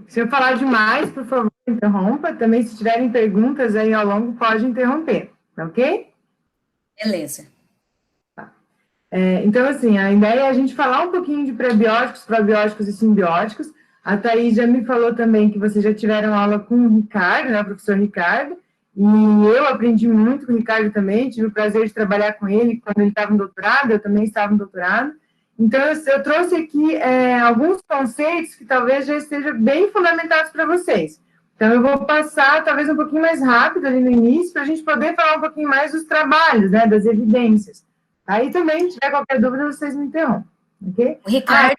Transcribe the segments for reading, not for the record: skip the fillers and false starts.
se eu falar demais, por favor, interrompa. Também, se tiverem perguntas aí ao longo, pode interromper, tá ok? Beleza. Então, assim, a ideia é a gente falar um pouquinho de prebióticos, probióticos e simbióticos. A Thaís já me falou também que vocês já tiveram aula com o Ricardo, né, o professor Ricardo, e eu aprendi muito com o Ricardo também, tive o prazer de trabalhar com ele quando ele estava no doutorado, eu também estava no doutorado. Então, eu trouxe aqui alguns conceitos que talvez já estejam bem fundamentados para vocês. Então, eu vou passar talvez um pouquinho mais rápido ali no início, para a gente poder falar um pouquinho mais dos trabalhos, né, das evidências. Aí também, se tiver qualquer dúvida, vocês me interrompem, ok? O Ricardo,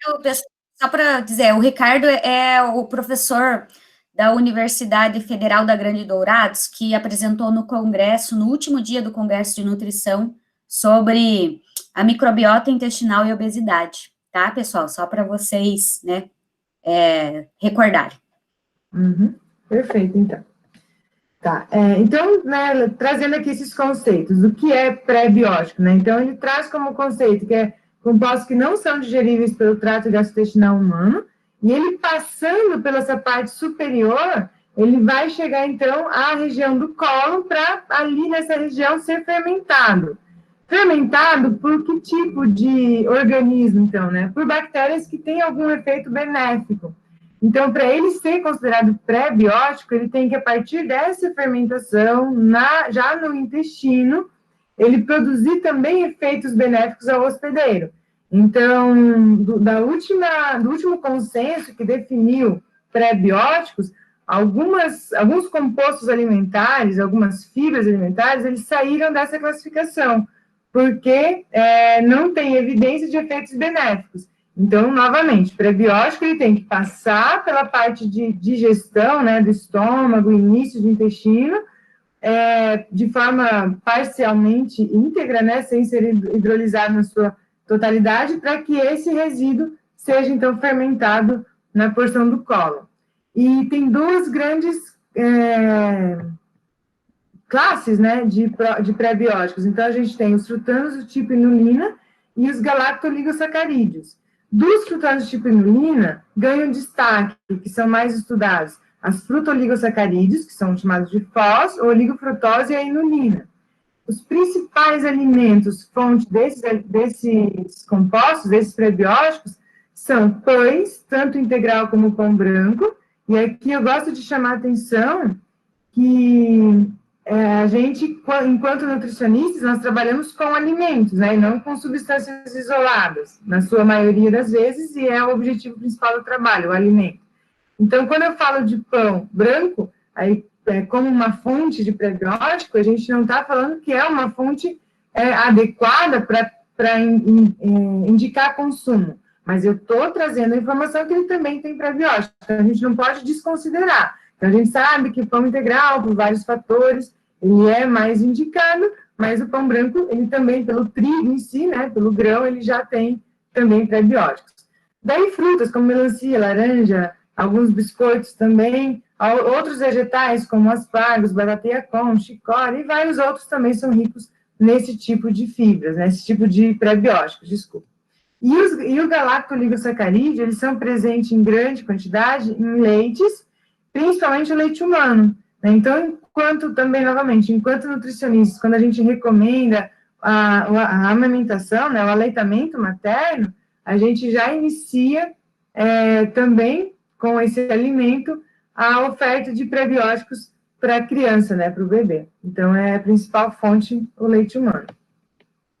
só para dizer, o Ricardo é o professor da Universidade Federal da Grande Dourados, que apresentou no Congresso, no último dia do Congresso de Nutrição, sobre a microbiota intestinal e obesidade, tá, pessoal? Só para vocês, né, recordarem. Perfeito, então. Tá, então, né, trazendo aqui esses conceitos, o que é pré-biótico, né? Então, ele traz como conceito que é compostos que não são digeríveis pelo trato gastrointestinal humano, e ele passando pela essa parte superior, ele vai chegar, então, à região do cólon para ali nessa região ser fermentado. Fermentado por que tipo de organismo, então, né? Por bactérias que têm algum efeito benéfico. Então, para ele ser considerado pré-biótico, ele tem que, a partir dessa fermentação, já no intestino, ele produzir também efeitos benéficos ao hospedeiro. Então, do último consenso que definiu pré-bióticos, alguns compostos alimentares, algumas fibras alimentares, eles saíram dessa classificação, porque não tem evidência de efeitos benéficos. Então, novamente, pré-biótico ele tem que passar pela parte de digestão, né, do estômago, início do intestino, de forma parcialmente íntegra, né, sem ser hidrolisado na sua totalidade, para que esse resíduo seja, então, fermentado na porção do cólon. E tem duas grandes classes, né, de pré-bióticos. Então, a gente tem os frutanos do tipo inulina e os galactoligosacarídeos. Dos frutanos do tipo inulina, ganham destaque, que são mais estudados, as frutoligosacarídeos, que são chamados de FOS, oligofrutose e a inulina. Os principais alimentos, fonte desses compostos, desses prebióticos, são pães, tanto integral como pão branco, e aqui eu gosto de chamar a atenção que a gente, enquanto nutricionistas, nós trabalhamos com alimentos, né, e não com substâncias isoladas, na sua maioria das vezes, e é o objetivo principal do trabalho, o alimento. Então, quando eu falo de pão branco, aí, como uma fonte de prebiótico, a gente não está falando que é uma fonte adequada para indicar consumo, mas eu estou trazendo a informação que ele também tem prebiótico, então a gente não pode desconsiderar. Então, a gente sabe que o pão integral, por vários fatores, ele é mais indicado, mas o pão branco, ele também, pelo trigo em si, né, pelo grão, ele já tem também prebióticos. Daí, frutas como melancia, laranja, alguns biscoitos também, outros vegetais como aspargos, batata yacon, chicória e vários outros também são ricos nesse tipo de fibras, nesse tipo de prebióticos, desculpa. E o galactoligosacarídeo, eles são presentes em grande quantidade em leites, principalmente o leite humano. Né? Então, enquanto nutricionistas, quando a gente recomenda a amamentação, né, o aleitamento materno, a gente já inicia também com esse alimento a oferta de prebióticos para a criança, né, para o bebê. Então, é a principal fonte o leite humano.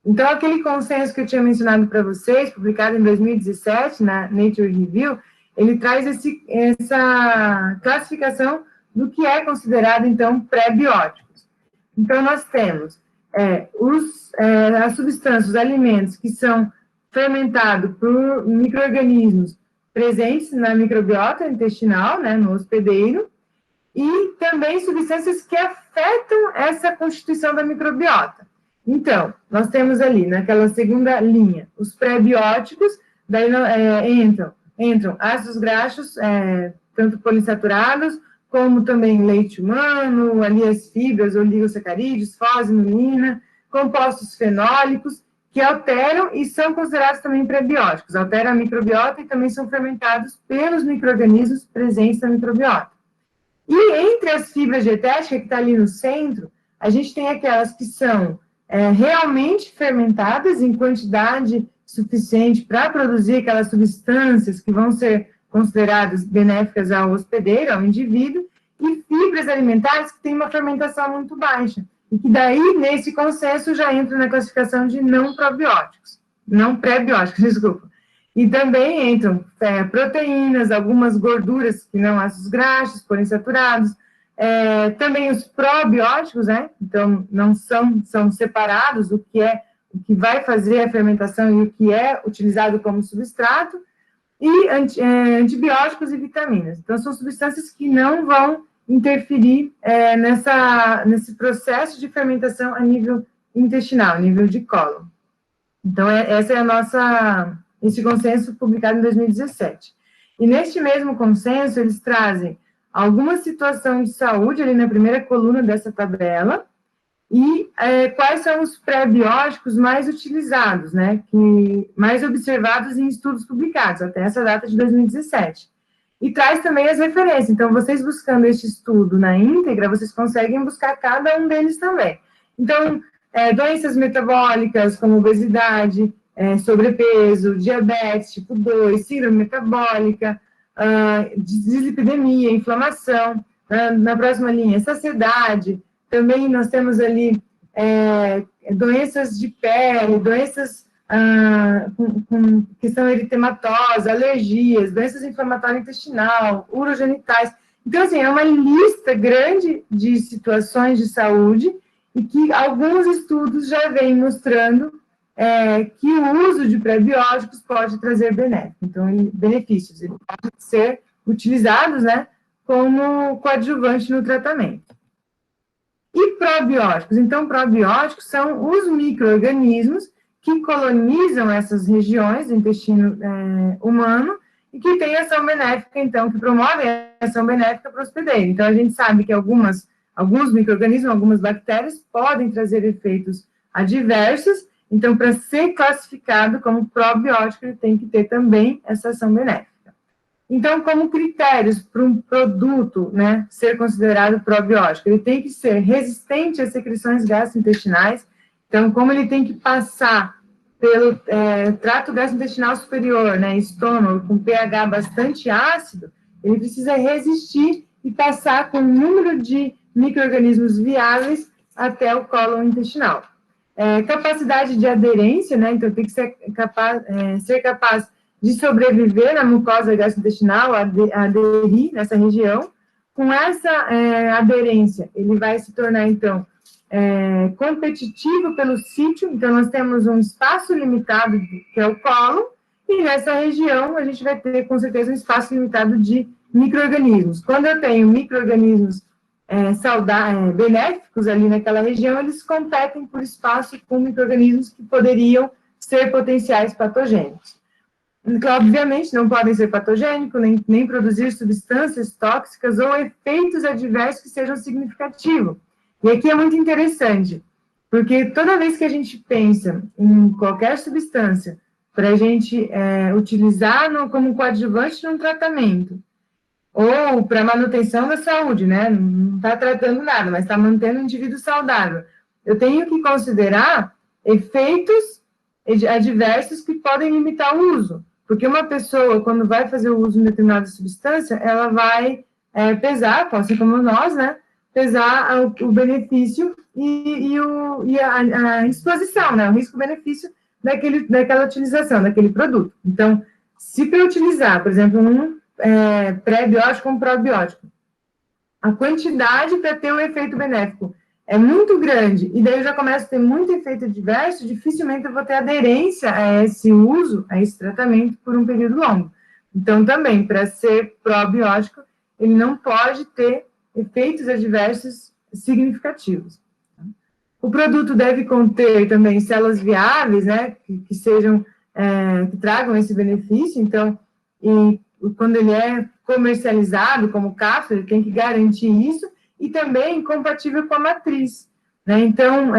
Então, aquele consenso que eu tinha mencionado para vocês, publicado em 2017 na Nature Review, ele traz essa classificação do que é considerado, então, pré-bióticos. Então, nós temos as substâncias, os alimentos que são fermentados por micro-organismos presentes na microbiota intestinal, né, no hospedeiro, e também substâncias que afetam essa constituição da microbiota. Então, nós temos ali, naquela segunda linha, os pré-bióticos, daí entram ácidos graxos, tanto poliinsaturados, como também leite humano, ali as fibras, oligosacarídeos, fosinulina, compostos fenólicos, que alteram e são considerados também prebióticos, alteram a microbiota e também são fermentados pelos micro-organismos presentes na microbiota. E entre as fibras dietéticas, que está ali no centro, a gente tem aquelas que são realmente fermentadas em quantidade suficiente para produzir aquelas substâncias que vão ser consideradas benéficas ao hospedeiro, ao indivíduo, e fibras alimentares que têm uma fermentação muito baixa. E que daí, nesse consenso, já entra na classificação de não probióticos, não pré-bióticos, desculpa. E também entram proteínas, algumas gorduras que não ácidos graxos, poliinsaturados, também os probióticos, né? Então, não são separados o que vai fazer a fermentação e o que é utilizado como substrato, e antibióticos e vitaminas. Então, são substâncias que não vão interferir nesse processo de fermentação a nível intestinal, a nível de cólon. Então, essa é esse consenso publicado em 2017. E neste mesmo consenso, eles trazem alguma situação de saúde ali na primeira coluna dessa tabela, e quais são os pré-bióticos mais utilizados, né, mais observados em estudos publicados, até essa data de 2017. E traz também as referências. Então, vocês buscando este estudo na íntegra, vocês conseguem buscar cada um deles também. Então, doenças metabólicas, como obesidade, sobrepeso, diabetes tipo 2, síndrome metabólica, dislipidemia, inflamação. Na próxima linha, saciedade. Também nós temos ali doenças de pele, doenças com questão eritematosa, alergias, doenças inflamatórias intestinal, urogenitais. Então, assim, é uma lista grande de situações de saúde e que alguns estudos já vêm mostrando que o uso de prebióticos pode trazer benefícios. Eles podem ser utilizados, né, como coadjuvante no tratamento. E probióticos? Então, probióticos são os micro-organismos que colonizam essas regiões do intestino humano e que têm ação benéfica, então, que promovem a ação benéfica para o hospedeiro. Então, a gente sabe que alguns micro-organismos, algumas bactérias, podem trazer efeitos adversos. Então, para ser classificado como probiótico, ele tem que ter também essa ação benéfica. Então, como critérios para um produto, né, ser considerado probiótico, ele tem que ser resistente às secreções gastrointestinais. Então, como ele tem que passar pelo trato gastrointestinal superior, né, estômago, com pH bastante ácido, ele precisa resistir e passar com um número de micro-organismos viáveis até o cólon intestinal. Capacidade de aderência, né, então tem que ser capaz de sobreviver na mucosa gastrointestinal, aderir nessa região. Com essa aderência, ele vai se tornar, então, competitivo pelo sítio. Então, nós temos um espaço limitado, que é o cólon, e nessa região a gente vai ter, com certeza, um espaço limitado de micro-organismos. Quando eu tenho micro-organismos benéficos ali naquela região, eles competem por espaço com micro-organismos que poderiam ser potenciais patogênicos. Então, obviamente, não podem ser patogênicos, nem produzir substâncias tóxicas ou efeitos adversos que sejam significativos. E aqui é muito interessante, porque toda vez que a gente pensa em qualquer substância para a gente utilizar como coadjuvante num tratamento, ou para manutenção da saúde, né? Não está tratando nada, mas está mantendo o indivíduo saudável. Eu tenho que considerar efeitos adversos que podem limitar o uso. Porque uma pessoa, quando vai fazer o uso de determinada substância, ela vai pesar, pode ser como nós, né? Pesar o benefício e a exposição, né? O risco-benefício daquela utilização, daquele produto. Então, se para utilizar, por exemplo, um pré-biótico ou um probiótico, a quantidade para ter um efeito benéfico é muito grande, e daí eu já começo a ter muito efeito adverso, dificilmente eu vou ter aderência a esse uso, a esse tratamento, por um período longo. Então, também, para ser probiótico, ele não pode ter efeitos adversos significativos. O produto deve conter também células viáveis, né, que sejam, que tragam esse benefício. Então, quando ele é comercializado como cápsula, ele tem que garantir isso, e também compatível com a matriz, né? Então,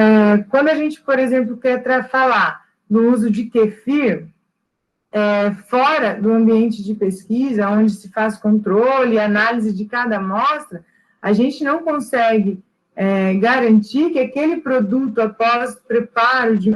quando a gente, por exemplo, quer falar do uso de kefir fora do ambiente de pesquisa, onde se faz controle e análise de cada amostra, a gente não consegue garantir que aquele produto, após preparo de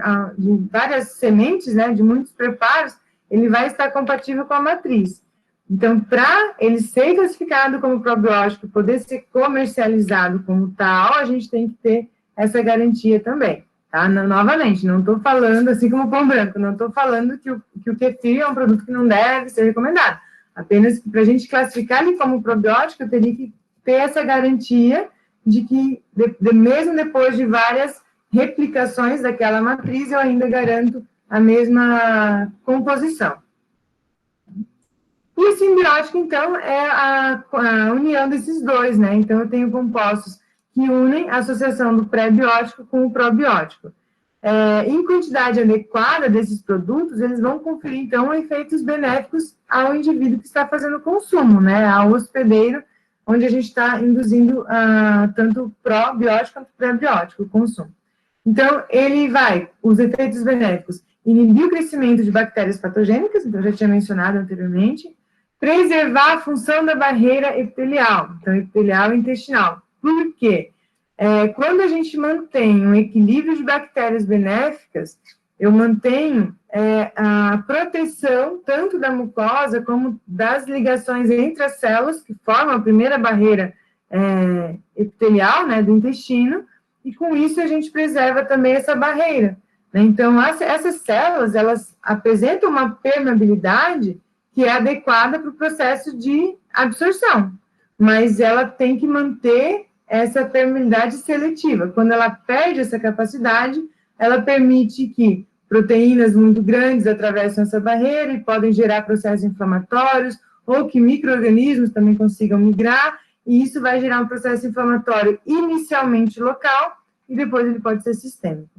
várias sementes, né, de muitos preparos, ele vai estar compatível com a matriz. Então, para ele ser classificado como probiótico, poder ser comercializado como tal, a gente tem que ter essa garantia também. Tá? Novamente, não estou falando, assim como o pão branco, não estou falando que o kefir é um produto que não deve ser recomendado. Apenas que para a gente classificar ele como probiótico, eu teria que ter essa garantia de que, mesmo depois de várias replicações daquela matriz, eu ainda garanto a mesma composição. E o simbiótico, então, é a união desses dois, né? Então, eu tenho compostos que unem a associação do pré-biótico com o probiótico. Em quantidade adequada desses produtos, eles vão conferir, então, efeitos benéficos ao indivíduo que está fazendo o consumo, né? Ao hospedeiro, onde a gente está induzindo tanto probiótico quanto pré-biótico, o consumo. Então, ele vai, os efeitos benéficos, inibir o crescimento de bactérias patogênicas, então, eu já tinha mencionado anteriormente, preservar a função da barreira epitelial, então, epitelial e intestinal. Por quê? Quando a gente mantém um equilíbrio de bactérias benéficas, eu mantenho a proteção tanto da mucosa como das ligações entre as células, que formam a primeira barreira epitelial, né, do intestino, e com isso a gente preserva também essa barreira. Né? Então, essas células, elas apresentam uma permeabilidade que é adequada para o processo de absorção, mas ela tem que manter essa permeabilidade seletiva. Quando ela perde essa capacidade, ela permite que proteínas muito grandes atravessem essa barreira e podem gerar processos inflamatórios, ou que micro-organismos também consigam migrar, e isso vai gerar um processo inflamatório inicialmente local, e depois ele pode ser sistêmico.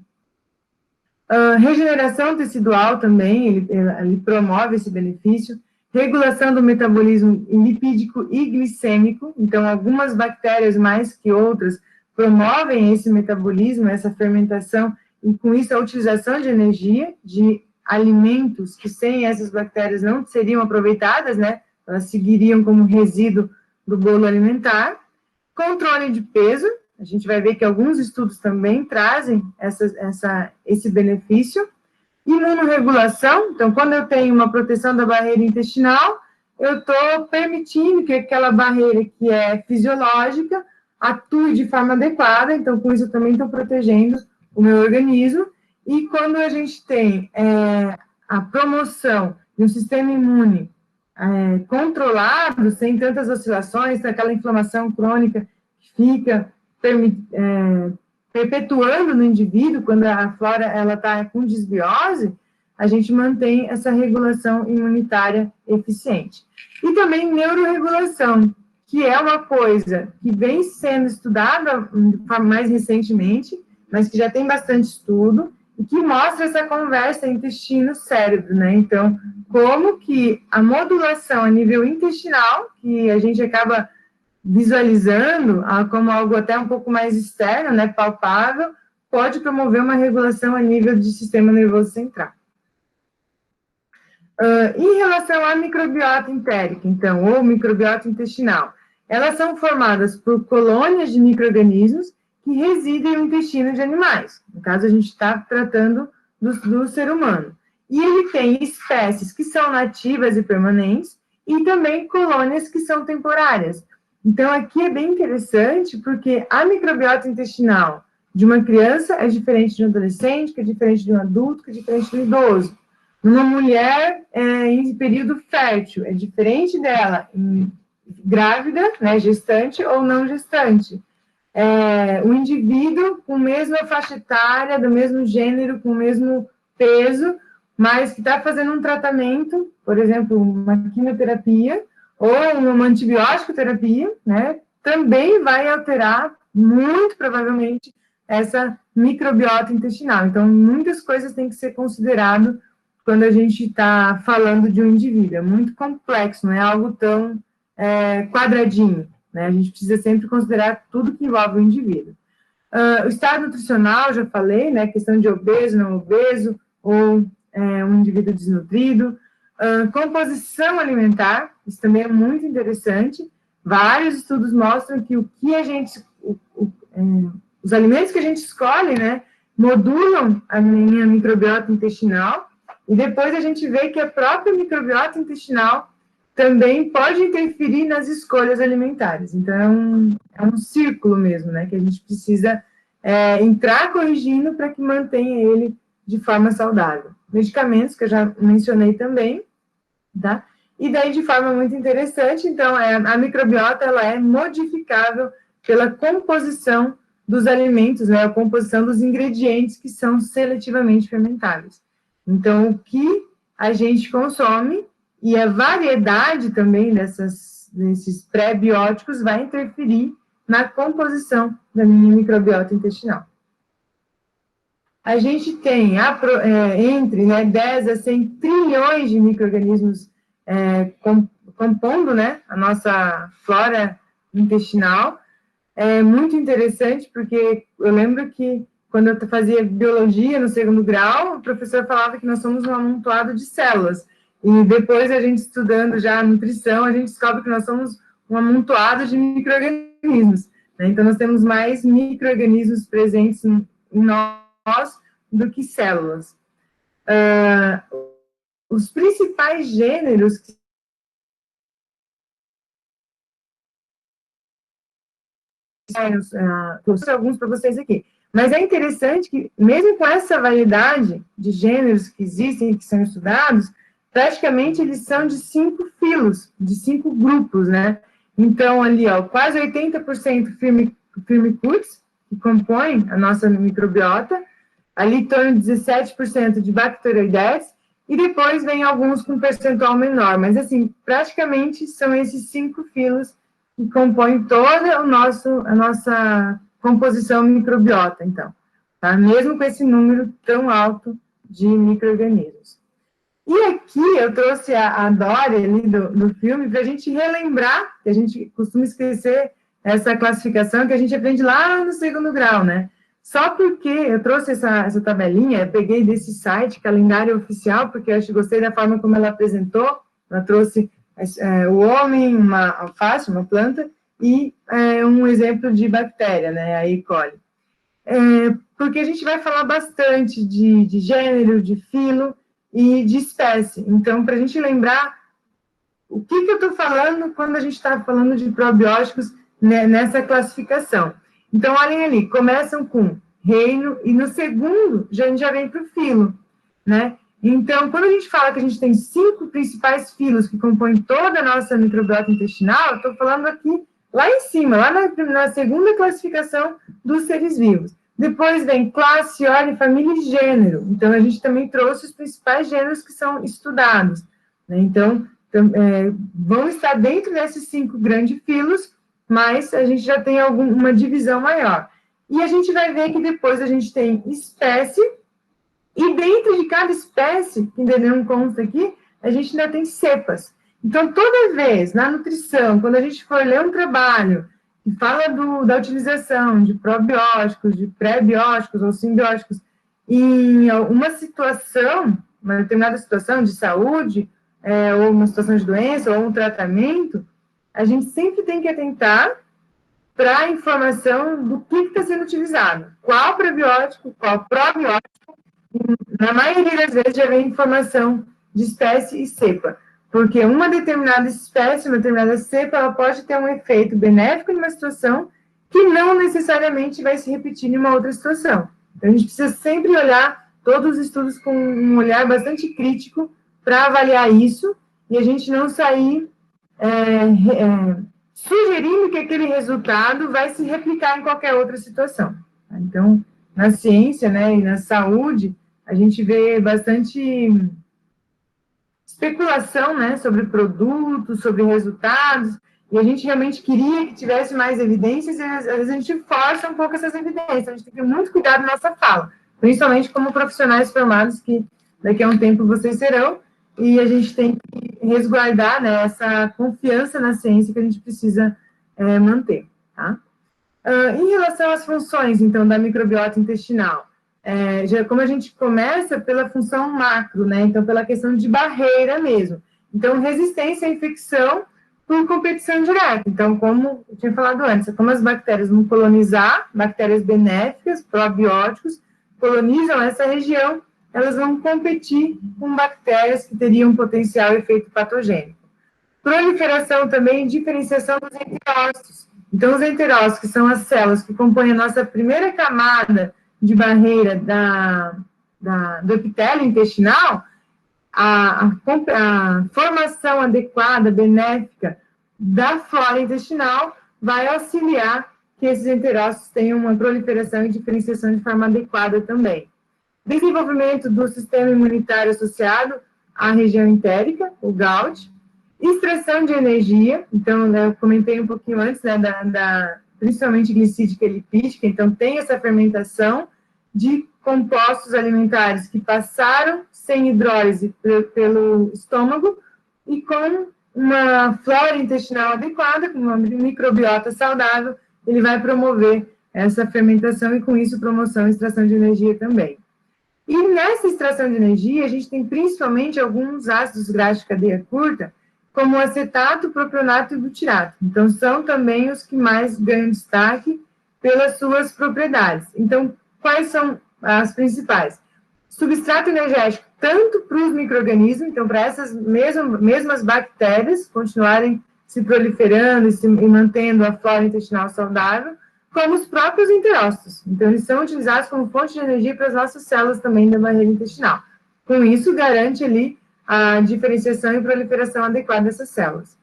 Regeneração tecidual também, ele promove esse benefício. Regulação do metabolismo lipídico e glicêmico, então algumas bactérias mais que outras promovem esse metabolismo, essa fermentação, e com isso a utilização de energia, de alimentos que sem essas bactérias não seriam aproveitadas, né? Elas seguiriam como resíduo do bolo alimentar. Controle de peso, a gente vai ver que alguns estudos também trazem esse benefício. Imunorregulação, então, quando eu tenho uma proteção da barreira intestinal, eu estou permitindo que aquela barreira que é fisiológica atue de forma adequada, então, com isso, eu também estou protegendo o meu organismo. E quando a gente tem a promoção de um sistema imune controlado, sem tantas oscilações, aquela inflamação crônica que fica perpetuando no indivíduo, quando a flora está com desbiose, a gente mantém essa regulação imunitária eficiente. E também neuroregulação, que é uma coisa que vem sendo estudada mais recentemente, mas que já tem bastante estudo, e que mostra essa conversa intestino-cérebro, né? Então, como que a modulação a nível intestinal, que a gente acaba visualizando como algo até um pouco mais externo, né, palpável, pode promover uma regulação a nível de sistema nervoso central. Em relação à microbiota entérica, então, ou microbiota intestinal, elas são formadas por colônias de micro-organismos que residem no intestino de animais. No caso, a gente está tratando do ser humano. E ele tem espécies que são nativas e permanentes, e também colônias que são temporárias. Então, aqui é bem interessante, porque a microbiota intestinal de uma criança é diferente de um adolescente, que é diferente de um adulto, que é diferente de um idoso. Numa mulher em período fértil, é diferente dela grávida, né, gestante ou não gestante. Um indivíduo com a mesma faixa etária, do mesmo gênero, com o mesmo peso, mas que está fazendo um tratamento, por exemplo, uma quimioterapia, ou uma antibiótico terapia, né, também vai alterar, muito provavelmente, essa microbiota intestinal. Então, muitas coisas têm que ser considerado quando a gente está falando de um indivíduo. É muito complexo, não é algo tão quadradinho, né? A gente precisa sempre considerar tudo que envolve o indivíduo. O estado nutricional, já falei, né, questão de obeso, não obeso, ou um indivíduo desnutrido. Composição alimentar, isso também é muito interessante. Vários estudos mostram que os alimentos que a gente escolhe, né, modulam a minha microbiota intestinal, e depois a gente vê que a própria microbiota intestinal também pode interferir nas escolhas alimentares. Então, é um círculo mesmo, né, que a gente precisa entrar corrigindo para que mantenha ele de forma saudável. Medicamentos, que eu já mencionei também, tá? E daí, de forma muito interessante, então, a microbiota, ela é modificável pela composição dos alimentos, né, a composição dos ingredientes que são seletivamente fermentáveis. Então, o que a gente consome e a variedade também desses pré-bióticos vai interferir na composição da minha microbiota intestinal. A gente tem entre 10 a 100 trilhões de micro-organismos compondo, né, a nossa flora intestinal. É muito interessante, porque eu lembro que quando eu fazia biologia no segundo grau, o professor falava que nós somos um amontoado de células. E depois, a gente estudando já a nutrição, a gente descobre que nós somos um amontoado de micro-organismos, né? Então, nós temos mais micro-organismos presentes em nós do que células. Os principais gêneros que trouxe alguns para vocês aqui. Mas é interessante que, mesmo com essa variedade de gêneros que existem, que são estudados, praticamente eles são de 5 filos, de 5 grupos, né? Então, ali, ó, quase 80% firmicutes, que compõem a nossa microbiota, ali em torno de 17% de bacteroidetes, e depois vem alguns com percentual menor, mas, assim, praticamente são esses 5 filos que compõem toda a nossa composição microbiota, então, tá? Mesmo com esse número tão alto de micro-organismos. E aqui eu trouxe a Dory ali do filme para a gente relembrar, que a gente costuma esquecer essa classificação que a gente aprende lá no segundo grau, né? Só porque eu trouxe essa tabelinha, eu peguei desse site, calendário oficial, porque eu gostei da forma como ela apresentou, ela trouxe o homem, uma alface, uma planta, e um exemplo de bactéria, né, a E. coli. Porque a gente vai falar bastante de gênero, de filo e de espécie. Então, para a gente lembrar o que eu estou falando quando a gente está falando de probióticos, né, nessa classificação. Então, olhem ali, começam com reino, e no segundo, a gente já vem para o filo, né? Então, quando a gente fala que a gente tem 5 principais filos que compõem toda a nossa microbiota intestinal, eu estou falando aqui lá em cima, lá na segunda classificação dos seres vivos. Depois vem classe, ordem, família e gênero. Então, a gente também trouxe os principais gêneros que são estudados, né? Então, vão estar dentro desses 5 grandes filos, mas a gente já tem uma divisão maior. E a gente vai ver que depois a gente tem espécie, e dentro de cada espécie, que ainda não consta aqui, a gente ainda tem cepas. Então, toda vez, na nutrição, quando a gente for ler um trabalho que fala da utilização de probióticos, de pré-bióticos ou simbióticos, em uma situação, uma determinada situação de saúde, ou uma situação de doença, ou um tratamento, a gente sempre tem que atentar para a informação do que está sendo utilizado. Qual prebiótico, qual probiótico. Na maioria das vezes já vem informação de espécie e cepa, porque uma determinada espécie, uma determinada cepa, ela pode ter um efeito benéfico em uma situação que não necessariamente vai se repetir em uma outra situação. Então, a gente precisa sempre olhar todos os estudos com um olhar bastante crítico para avaliar isso, e a gente não sair sugerindo que aquele resultado vai se replicar em qualquer outra situação. Então, na ciência, né, e na saúde, a gente vê bastante especulação, né, sobre produtos, sobre resultados, e a gente realmente queria que tivesse mais evidências, e às vezes a gente força um pouco essas evidências, a gente tem que ter muito cuidado na nossa fala, principalmente como profissionais formados, que daqui a um tempo vocês serão, e a gente tem que resguardar, né, essa confiança na ciência que a gente precisa manter, tá? Em relação às funções, então, da microbiota intestinal, como a gente começa pela função macro, né? Então, pela questão de barreira mesmo. Então, resistência à infecção por competição direta. Então, como eu tinha falado antes, como as bactérias vão colonizar, bactérias benéficas, probióticos, colonizam essa região, elas vão competir com bactérias que teriam potencial efeito patogênico. Proliferação também e diferenciação dos enterócitos. Então, os enterócitos, que são as células que compõem a nossa primeira camada de barreira do epitélio intestinal, a formação adequada, benéfica da flora intestinal vai auxiliar que esses enterócitos tenham uma proliferação e diferenciação de forma adequada também. Desenvolvimento do sistema imunitário associado à região entérica, o GALT, extração de energia, então, eu comentei um pouquinho antes, né, principalmente glicídica e lipídica, então tem essa fermentação de compostos alimentares que passaram sem hidrólise pelo estômago e com uma flora intestinal adequada, com uma microbiota saudável, ele vai promover essa fermentação e, com isso, promoção e extração de energia também. E nessa extração de energia, a gente tem principalmente alguns ácidos graxos de cadeia curta, como o acetato, propionato e butirato. Então, são também os que mais ganham destaque pelas suas propriedades. Então, quais são as principais? Substrato energético, tanto para os micro-organismos, então, para essas mesmas bactérias continuarem se proliferando e mantendo a flora intestinal saudável, como os próprios enterócitos. Então, eles são utilizados como fonte de energia para as nossas células também da barreira intestinal. Com isso, garante ali a diferenciação e proliferação adequada dessas células.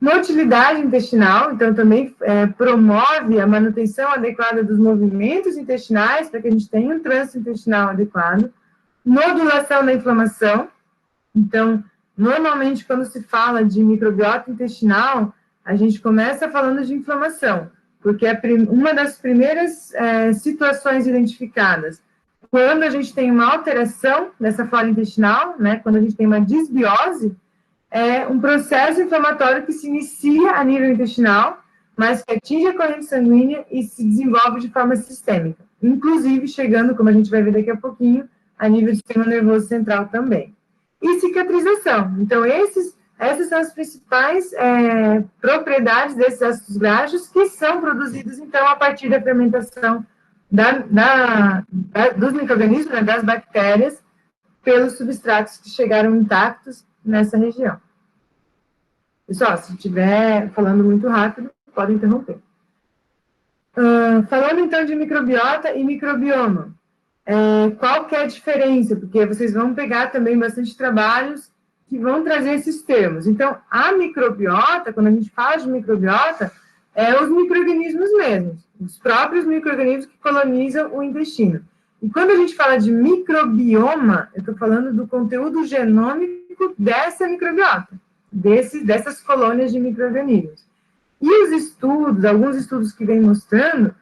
Motilidade intestinal, então, também promove a manutenção adequada dos movimentos intestinais, para que a gente tenha um trânsito intestinal adequado. Modulação da inflamação, então, normalmente, quando se fala de microbiota intestinal, a gente começa falando de inflamação, porque é uma das primeiras situações identificadas. Quando a gente tem uma alteração dessa flora intestinal, né, quando a gente tem uma disbiose, é um processo inflamatório que se inicia a nível intestinal, mas que atinge a corrente sanguínea e se desenvolve de forma sistêmica, inclusive chegando, como a gente vai ver daqui a pouquinho, a nível do sistema nervoso central também. E cicatrização. Então, essas são as principais propriedades desses ácidos graxos que são produzidos, então, a partir da fermentação dos micro-organismos, né, das bactérias, pelos substratos que chegaram intactos nessa região. Pessoal, se estiver falando muito rápido, pode interromper. Falando, então, de microbiota e microbioma, qual que é a diferença? Porque vocês vão pegar também bastante trabalhos que vão trazer esses termos. Então, a microbiota, quando a gente fala de microbiota, os micro-organismos mesmos, os próprios micro-organismos que colonizam o intestino. E quando a gente fala de microbioma, eu estou falando do conteúdo genômico dessa microbiota, dessas colônias de micro-organismos. E os estudos, alguns estudos que vêm mostrando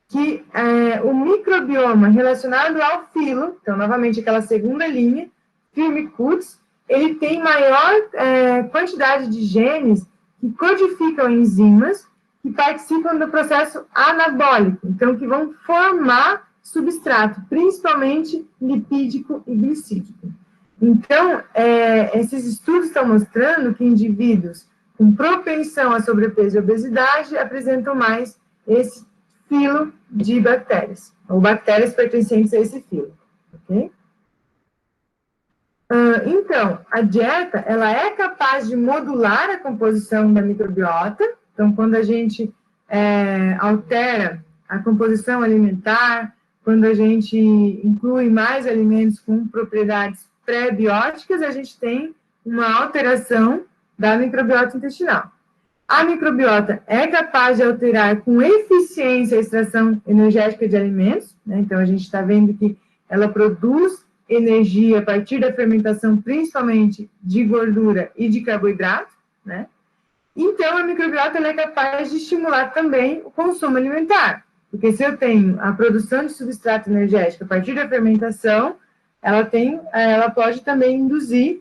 que o microbioma relacionado ao filo, então, novamente, aquela segunda linha, Firmicutes, ele tem maior quantidade de genes que codificam enzimas que participam do processo anabólico, então, que vão formar substrato, principalmente lipídico e glicídico. Então, esses estudos estão mostrando que indivíduos com propensão a sobrepeso e obesidade apresentam mais esse filo de bactérias, ou bactérias pertencentes a esse filo, ok? Então, a dieta, ela é capaz de modular a composição da microbiota. Então, quando a gente altera a composição alimentar, quando a gente inclui mais alimentos com propriedades pré-bióticas, a gente tem uma alteração da microbiota intestinal. A microbiota é capaz de alterar com eficiência a extração energética de alimentos, né? Então, a gente está vendo que ela produz energia a partir da fermentação, principalmente de gordura e de carboidrato, né? Então, a microbiota ela é capaz de estimular também o consumo alimentar, porque se eu tenho a produção de substrato energético a partir da fermentação, ela pode também induzir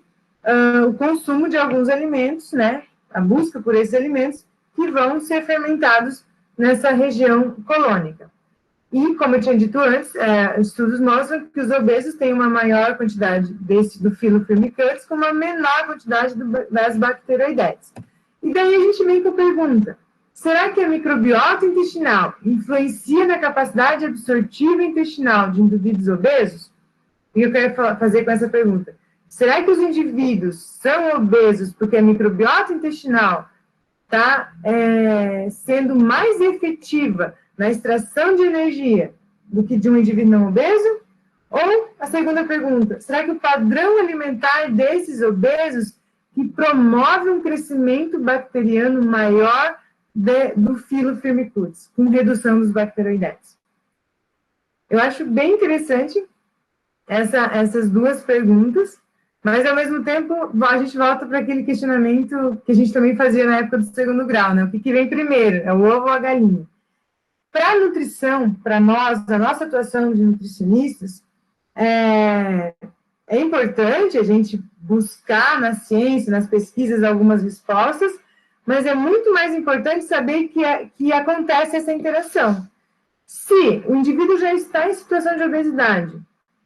o consumo de alguns alimentos, né? A busca por esses alimentos que vão ser fermentados nessa região colônica. E, como eu tinha dito antes, estudos mostram que os obesos têm uma maior quantidade do filo Firmicutes com uma menor quantidade das bacteroidetes. E daí a gente vem com a pergunta, será que a microbiota intestinal influencia na capacidade absortiva intestinal de indivíduos obesos? E eu quero fazer com essa pergunta. Será que os indivíduos são obesos porque a microbiota intestinal está sendo mais efetiva na extração de energia do que de um indivíduo não obeso? Ou, a segunda pergunta, será que o padrão alimentar desses obesos que promove um crescimento bacteriano maior do filo Firmicutes, com redução dos bacteroidetes? Eu acho bem interessante essas duas perguntas, mas, ao mesmo tempo, a gente volta para aquele questionamento que a gente também fazia na época do segundo grau, né? O que vem primeiro, é o ovo ou a galinha? Para a nutrição, para nós, a nossa atuação de nutricionistas, é importante a gente buscar na ciência, nas pesquisas, algumas respostas, mas é muito mais importante saber que acontece essa interação. Se o indivíduo já está em situação de obesidade,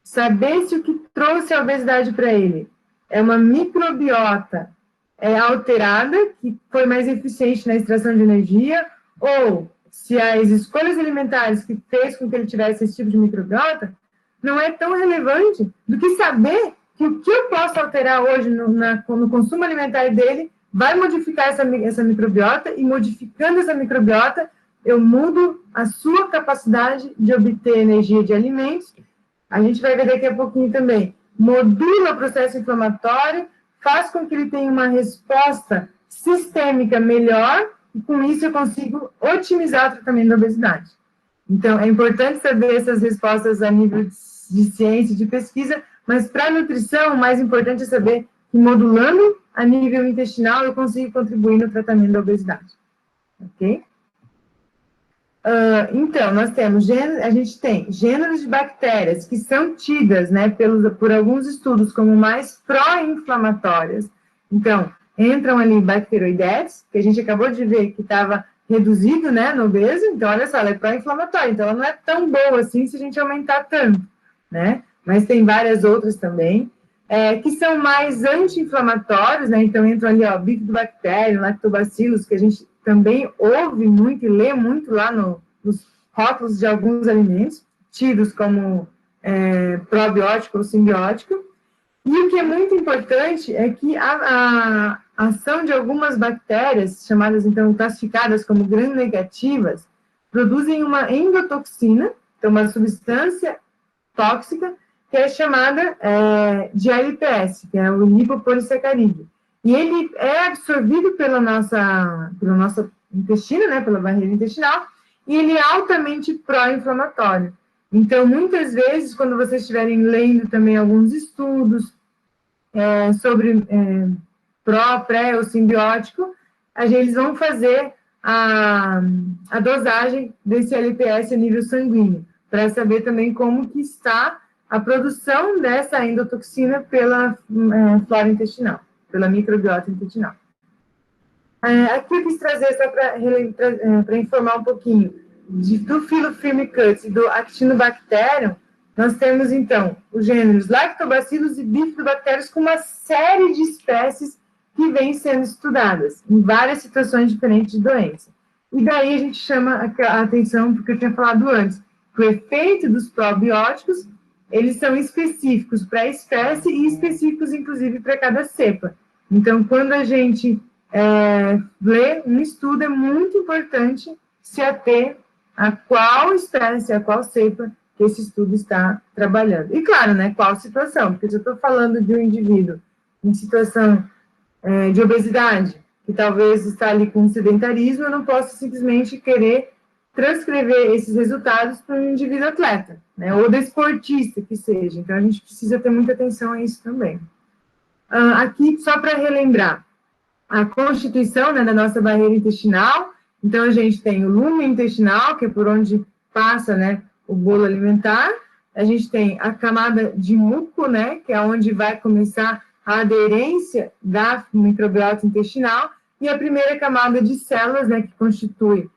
saber se o que trouxe a obesidade para ele é uma microbiota alterada, que foi mais eficiente na extração de energia, ou se as escolhas alimentares que fez com que ele tivesse esse tipo de microbiota, não é tão relevante do que saber que o que eu posso alterar hoje no consumo alimentar dele vai modificar essa microbiota, e modificando essa microbiota, eu mudo a sua capacidade de obter energia de alimentos. A gente vai ver daqui a pouquinho também. Modula o processo inflamatório, faz com que ele tenha uma resposta sistêmica melhor, e com isso eu consigo otimizar o tratamento da obesidade. Então, é importante saber essas respostas a nível de ciência e de pesquisa, mas para a nutrição, o mais importante é saber que, modulando a nível intestinal, eu consigo contribuir no tratamento da obesidade. Ok? Então, a gente tem gêneros de bactérias que são tidas, né, por alguns estudos como mais pró-inflamatórias. Então, entram ali bacteroidetes, que a gente acabou de ver que estava reduzido, né, no obeso. Então, olha só, ela é pró-inflamatória, então ela não é tão boa assim se a gente aumentar tanto, né? Mas tem várias outras também, que são mais anti-inflamatórios, né? Então, entram ali, ó, bifidobacterium, lactobacillus, que a gente também ouve muito e lê muito lá nos rótulos de alguns alimentos, tidos como probiótico ou simbiótico. E o que é muito importante é que a ação de algumas bactérias, chamadas, então, classificadas como gram-negativas, produzem uma endotoxina, então, uma substância tóxica, que é chamada de LPS, que é o lipopolissacarídeo. E ele é absorvido pelo nosso intestino, né, pela barreira intestinal, e ele é altamente pró-inflamatório. Então, muitas vezes, quando vocês estiverem lendo também alguns estudos sobre pró, pré ou simbiótico, eles vão fazer a dosagem desse LPS a nível sanguíneo, para saber também como que está a produção dessa endotoxina pela flora intestinal, pela microbiota intestinal. Aqui eu quis trazer só para informar um pouquinho do filo Firmicutes e do Actinobacterium. Nós temos, então, os gêneros Lactobacillus e Bifidobacterium com uma série de espécies que vêm sendo estudadas em várias situações diferentes de doença. E daí a gente chama a atenção, porque eu tinha falado antes, que o efeito dos probióticos, eles são específicos para a espécie e específicos, inclusive, para cada cepa. Então, quando a gente lê um estudo, é muito importante se ater a qual espécie, a qual cepa que esse estudo está trabalhando. E, claro, né, qual situação, porque se eu estou falando de um indivíduo em situação de obesidade, que talvez está ali com sedentarismo, eu não posso simplesmente querer transcrever esses resultados para um indivíduo atleta, né, ou desportista que seja. Então, a gente precisa ter muita atenção a isso também. Aqui, só para relembrar, a constituição, né, da nossa barreira intestinal. Então, a gente tem o lume intestinal, que é por onde passa, né, o bolo alimentar. A gente tem a camada de muco, né, que é onde vai começar a aderência da microbiota intestinal. E a primeira camada de células, né, que constitui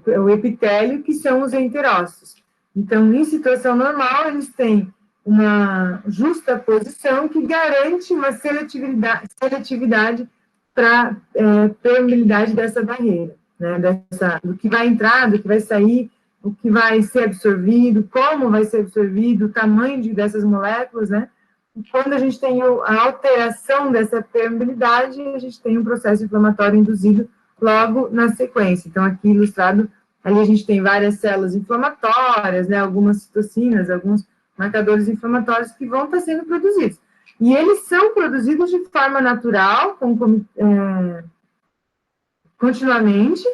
o epitélio, que são os enterócitos. Então, em situação normal, eles têm uma justa posição que garante uma seletividade para permeabilidade dessa barreira, né, do que vai entrar, do que vai sair, o que vai ser absorvido, como vai ser absorvido, o tamanho dessas moléculas, né? E quando a gente tem a alteração dessa permeabilidade, a gente tem um processo inflamatório induzido logo na sequência. Então, aqui ilustrado, ali a gente tem várias células inflamatórias, né, algumas citocinas, alguns marcadores inflamatórios que vão estar sendo produzidos. E eles são produzidos de forma natural, continuamente,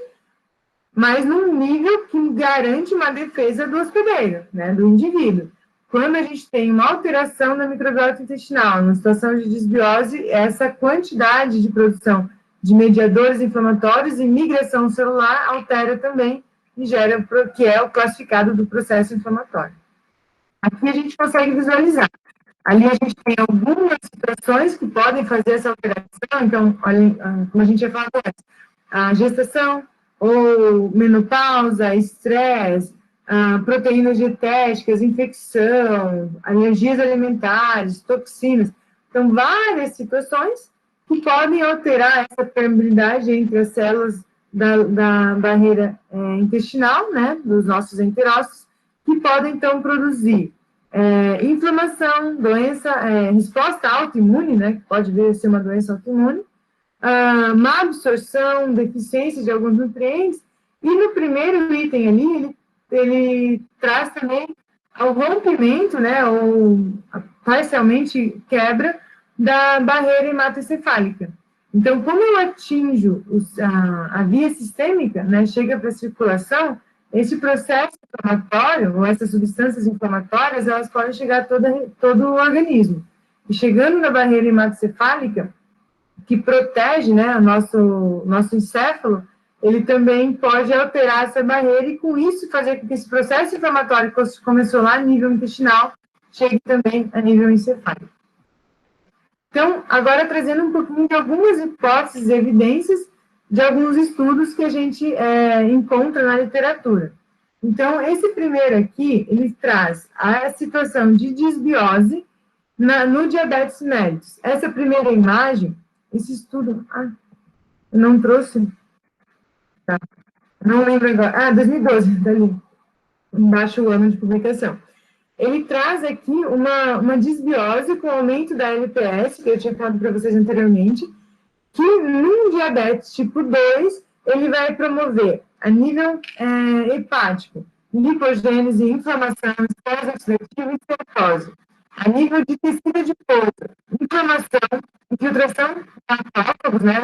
mas num nível que garante uma defesa do hospedeiro, né, do indivíduo. Quando a gente tem uma alteração na microbiota intestinal, numa situação de desbiose, essa quantidade de produção de mediadores inflamatórios e migração celular altera também e gera, que é o classificado do processo inflamatório. Aqui a gente consegue visualizar. Ali a gente tem algumas situações que podem fazer essa alteração, então, olha, como a gente já falou antes, a gestação, ou menopausa, estresse, proteínas dietéticas, infecção, alergias alimentares, toxinas. Então, várias situações que podem alterar essa permeabilidade entre as células da barreira intestinal, né, dos nossos enterócitos, que podem, então, produzir inflamação, doença, resposta autoimune, né, que pode vir a ser uma doença autoimune, má absorção, deficiência de alguns nutrientes, e no primeiro item ali, ele traz também o rompimento, né, ou parcialmente quebra da barreira hematoencefálica. Então, como eu atinjo a via sistêmica, né, chega para a circulação, esse processo inflamatório, ou essas substâncias inflamatórias, elas podem chegar a todo o organismo. E chegando na barreira hematoencefálica, que protege, né, o nosso encéfalo, ele também pode alterar essa barreira e, com isso, fazer com que esse processo inflamatório que começou lá a nível intestinal chegue também a nível encefálico. Então, agora trazendo um pouquinho de algumas hipóteses e evidências de alguns estudos que a gente encontra na literatura. Então, esse primeiro aqui, ele traz a situação de disbiose no diabetes mellitus. Essa primeira imagem, esse estudo, eu não trouxe, tá? Não lembro agora, 2012, dali, embaixo o ano de publicação. Ele traz aqui uma disbiose com aumento da LPS, que eu tinha falado para vocês anteriormente, que num diabetes tipo 2, ele vai promover a nível hepático, lipogênese, inflamação, estresse oxidativo e cirrose. A nível de tecido adiposo, inflamação, infiltração de macrófagos, né,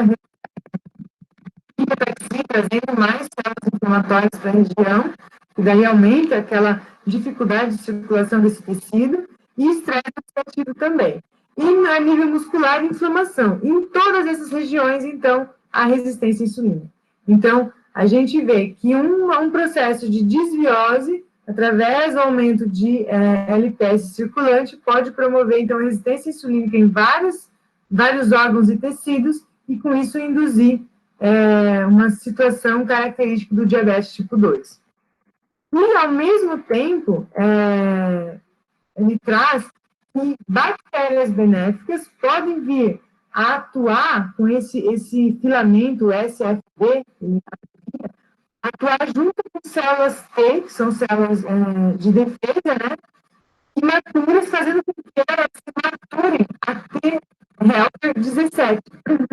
trazendo mais células inflamatórias para a região, que daí aumenta aquela dificuldade de circulação desse tecido, e estresse oxidativo também. E a nível muscular, inflamação. Em todas essas regiões, então, a resistência à insulina. Então, a gente vê que um processo de desbiose, através do aumento de LPS circulante, pode promover, então, a resistência insulínica em vários órgãos e tecidos, e com isso induzir uma situação característica do diabetes tipo 2. E, ao mesmo tempo, ele traz que bactérias benéficas podem vir a atuar com esse filamento SFB, atuar junto com células T, que são células de defesa, né, imaturas, fazendo com que elas se maturem a T helper 17,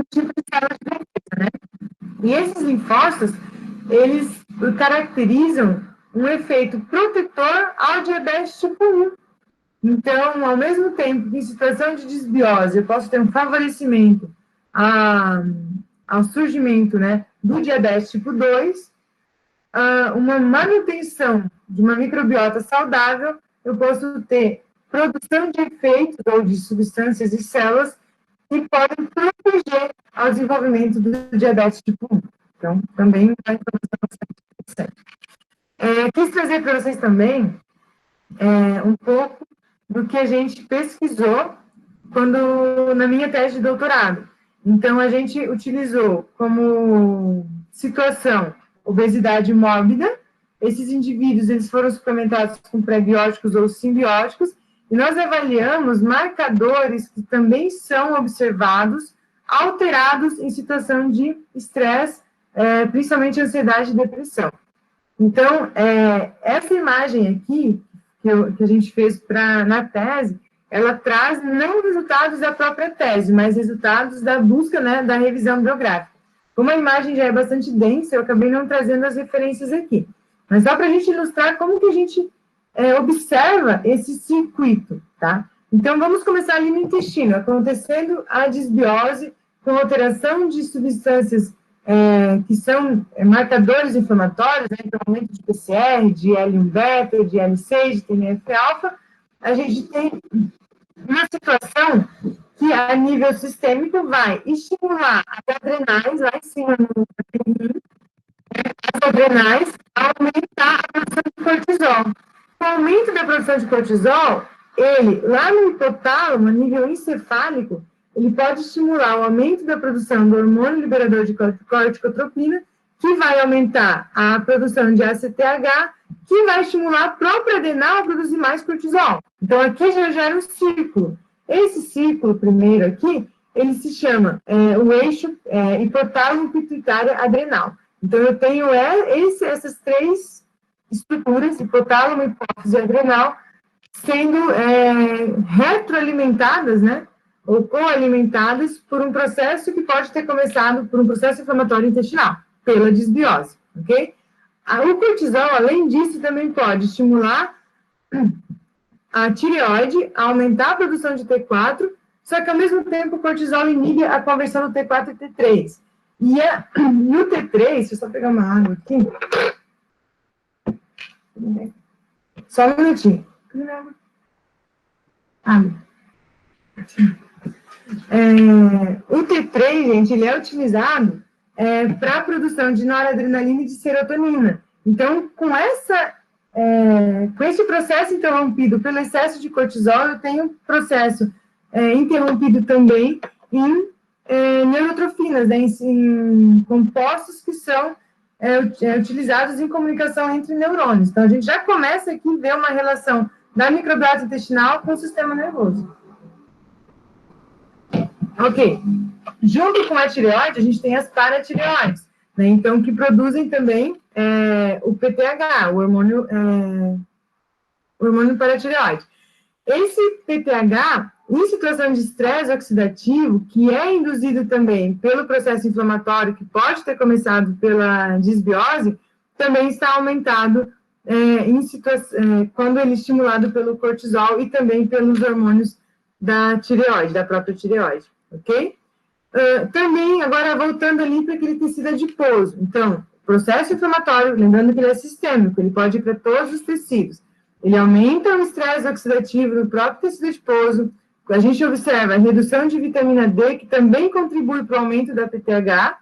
tipo de células de defesa, né. E esses linfócitos, eles caracterizam um efeito protetor ao diabetes tipo 1. Então, ao mesmo tempo que em situação de desbiose eu posso ter um favorecimento ao surgimento, né, do diabetes tipo 2, uma manutenção de uma microbiota saudável, eu posso ter produção de efeitos ou de substâncias e células que podem proteger ao desenvolvimento do diabetes tipo 1. Então, também é uma informação bastante interessante. Quis trazer para vocês também um pouco do que a gente pesquisou na minha tese de doutorado. Então, a gente utilizou como situação obesidade mórbida. Esses indivíduos, eles foram suplementados com prebióticos ou simbióticos, e nós avaliamos marcadores que também são observados, alterados em situação de estresse, principalmente ansiedade e depressão. Então, essa imagem aqui, que a gente fez na tese, ela traz não resultados da própria tese, mas resultados da busca, né, da revisão bibliográfica. Como a imagem já é bastante densa, eu acabei não trazendo as referências aqui. Mas só para a gente ilustrar como que a gente observa esse circuito, tá? Então, vamos começar ali no intestino, acontecendo a disbiose com alteração de substâncias que são marcadores inflamatórios, né? Então, aumento de PCR, de L1-beta, de L6, de TNF-alfa, a gente tem uma situação que, a nível sistêmico, vai estimular as adrenais, lá em cima no as adrenais, a aumentar a produção de cortisol. O aumento da produção de cortisol, ele, lá no hipotálamo, a nível encefálico, ele pode estimular o aumento da produção do hormônio liberador de corticotropina, que vai aumentar a produção de ACTH, que vai estimular a própria adrenal a produzir mais cortisol. Então, aqui já gera um ciclo. Esse ciclo, primeiro aqui, ele se chama o eixo hipotálamo-pituitária-adrenal. Então, eu tenho essas três estruturas, hipotálamo, hipófise e adrenal, sendo retroalimentadas, né, ou coalimentadas por um processo que pode ter começado por um processo inflamatório intestinal, pela disbiose, ok? O cortisol, além disso, também pode estimular a tireoide, aumentar a produção de T4, só que, ao mesmo tempo, o cortisol inibe a conversão do T4 e T3. E o T3, deixa eu só pegar uma água aqui. Só um minutinho. O T3, gente, ele é utilizado para a produção de noradrenalina e de serotonina. Então, com esse processo interrompido pelo excesso de cortisol, eu tenho um processo interrompido também em neurotrofinas, né, em compostos que são utilizados em comunicação entre neurônios. Então, a gente já começa aqui a ver uma relação da microbiota intestinal com o sistema nervoso. Ok. Junto com a tireoide, a gente tem as paratireoides, né, então, que produzem também o PTH, o hormônio paratireoide. Esse PTH, em situação de estresse oxidativo, que é induzido também pelo processo inflamatório, que pode ter começado pela disbiose, também está aumentado quando ele é estimulado pelo cortisol e também pelos hormônios da tireoide, da própria tireoide, ok? Também, agora, voltando ali para aquele tecido adiposo. Então, processo inflamatório, lembrando que ele é sistêmico, ele pode ir para todos os tecidos. Ele aumenta o estresse oxidativo no próprio tecido adiposo. A gente observa a redução de vitamina D, que também contribui para o aumento da PTH,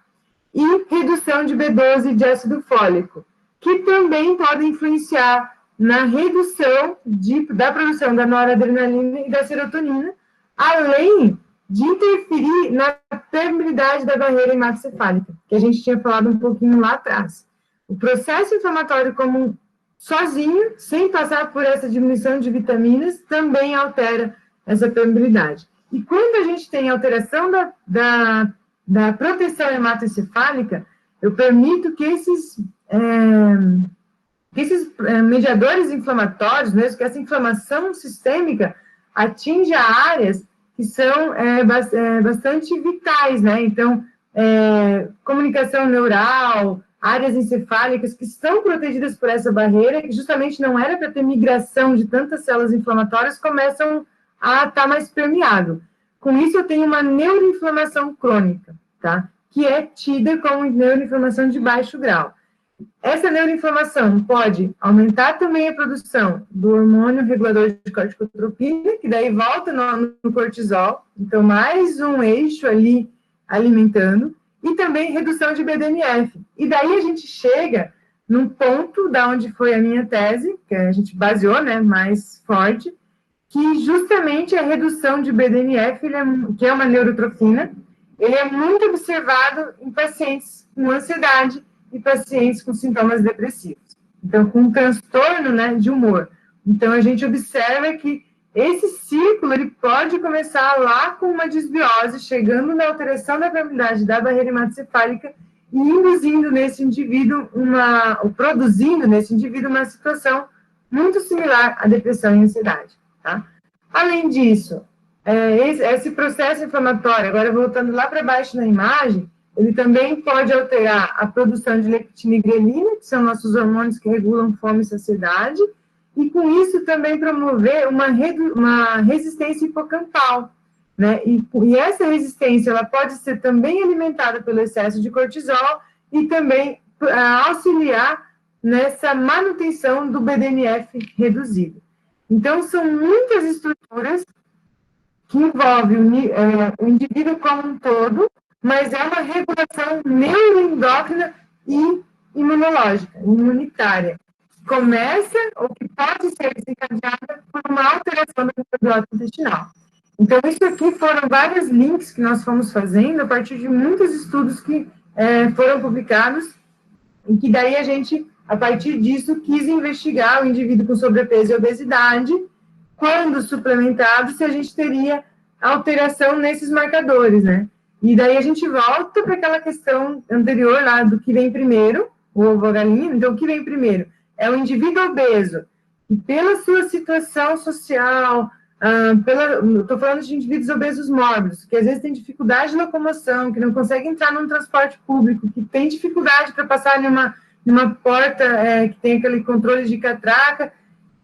e redução de B12 e de ácido fólico, que também podem influenciar na redução da produção da noradrenalina e da serotonina, além de interferir na permeabilidade da barreira hematocefálica, que a gente tinha falado um pouquinho lá atrás. O processo inflamatório sozinho, sem passar por essa diminuição de vitaminas, também altera essa permeabilidade. E quando a gente tem alteração da proteção hematoencefálica, eu permito que esses mediadores inflamatórios, mesmo que essa inflamação sistêmica atinja áreas que são bastante vitais, né? Então, comunicação neural, áreas encefálicas que estão protegidas por essa barreira, que justamente não era para ter migração de tantas células inflamatórias, começam a estar mais permeável. Com isso, eu tenho uma neuroinflamação crônica, tá? Que é tida como neuroinflamação de baixo grau. Essa neuroinflamação pode aumentar também a produção do hormônio regulador de corticotropina, que daí volta no cortisol, então mais um eixo ali alimentando, e também redução de BDNF. E daí a gente chega num ponto da onde foi a minha tese, que a gente baseou, né, mais forte, que justamente a redução de BDNF, que é uma neurotrofina, ele é muito observado em pacientes com ansiedade e pacientes com sintomas depressivos. Então, com transtorno, né, de humor. Então, a gente observa que esse ciclo, ele pode começar lá com uma desbiose, chegando na alteração da permeabilidade da barreira hematocefálica e induzindo nesse indivíduo ou produzindo nesse indivíduo uma situação muito similar à depressão e ansiedade, tá? Além disso, esse processo inflamatório, agora voltando lá para baixo na imagem, ele também pode alterar a produção de leptina e grelina, que são nossos hormônios que regulam fome e saciedade, e com isso também promover uma resistência hipocampal, né? E essa resistência, ela pode ser também alimentada pelo excesso de cortisol e também auxiliar nessa manutenção do BDNF reduzido. Então, são muitas estruturas que envolvem o indivíduo como um todo, mas é uma regulação neuroendócrina e imunológica, imunitária. Começa, ou que pode ser desencadeada por uma alteração da microbiota intestinal. Então, isso aqui foram vários links que nós fomos fazendo a partir de muitos estudos que foram publicados, e que daí a gente, a partir disso, quis investigar o indivíduo com sobrepeso e obesidade, quando suplementado, se a gente teria alteração nesses marcadores, né? E daí a gente volta para aquela questão anterior lá do que vem primeiro, o ovo ou a galinha. Então, o que vem primeiro é o indivíduo obeso, e pela sua situação social, estou falando de indivíduos obesos mórbidos, que às vezes têm dificuldade de locomoção, que não conseguem entrar num transporte público, que tem dificuldade para passar numa porta que tem aquele controle de catraca.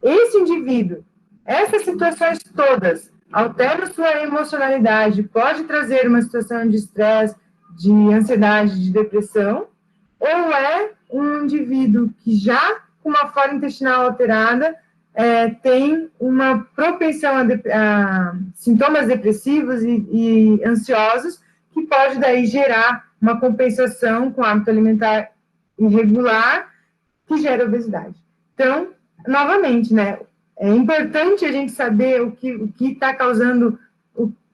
Esse indivíduo, essas situações todas, altera sua emocionalidade, pode trazer uma situação de estresse, de ansiedade, de depressão, ou é um indivíduo que já com uma flora intestinal alterada, tem uma propensão a sintomas depressivos e ansiosos, que pode daí gerar uma compensação com hábito alimentar irregular, que gera obesidade. Então, novamente, né, é importante a gente saber o que está causando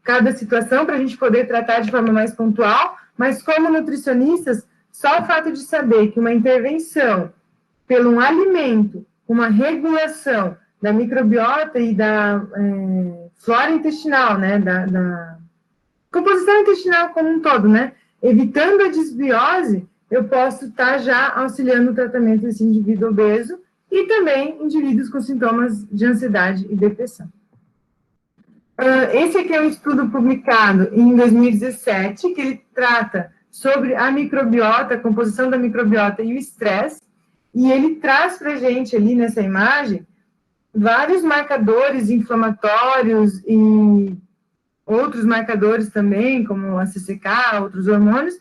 cada situação, para a gente poder tratar de forma mais pontual, mas como nutricionistas, só o fato de saber que uma intervenção pelo um alimento, uma regulação da microbiota e da flora intestinal, né, da composição intestinal como um todo, né, evitando a desbiose, eu posso estar já auxiliando o tratamento desse indivíduo obeso e também indivíduos com sintomas de ansiedade e depressão. Esse aqui é um estudo publicado em 2017, que ele trata sobre a microbiota, a composição da microbiota e o estresse, e ele traz para a gente ali nessa imagem vários marcadores inflamatórios e outros marcadores também, como a CCK, outros hormônios,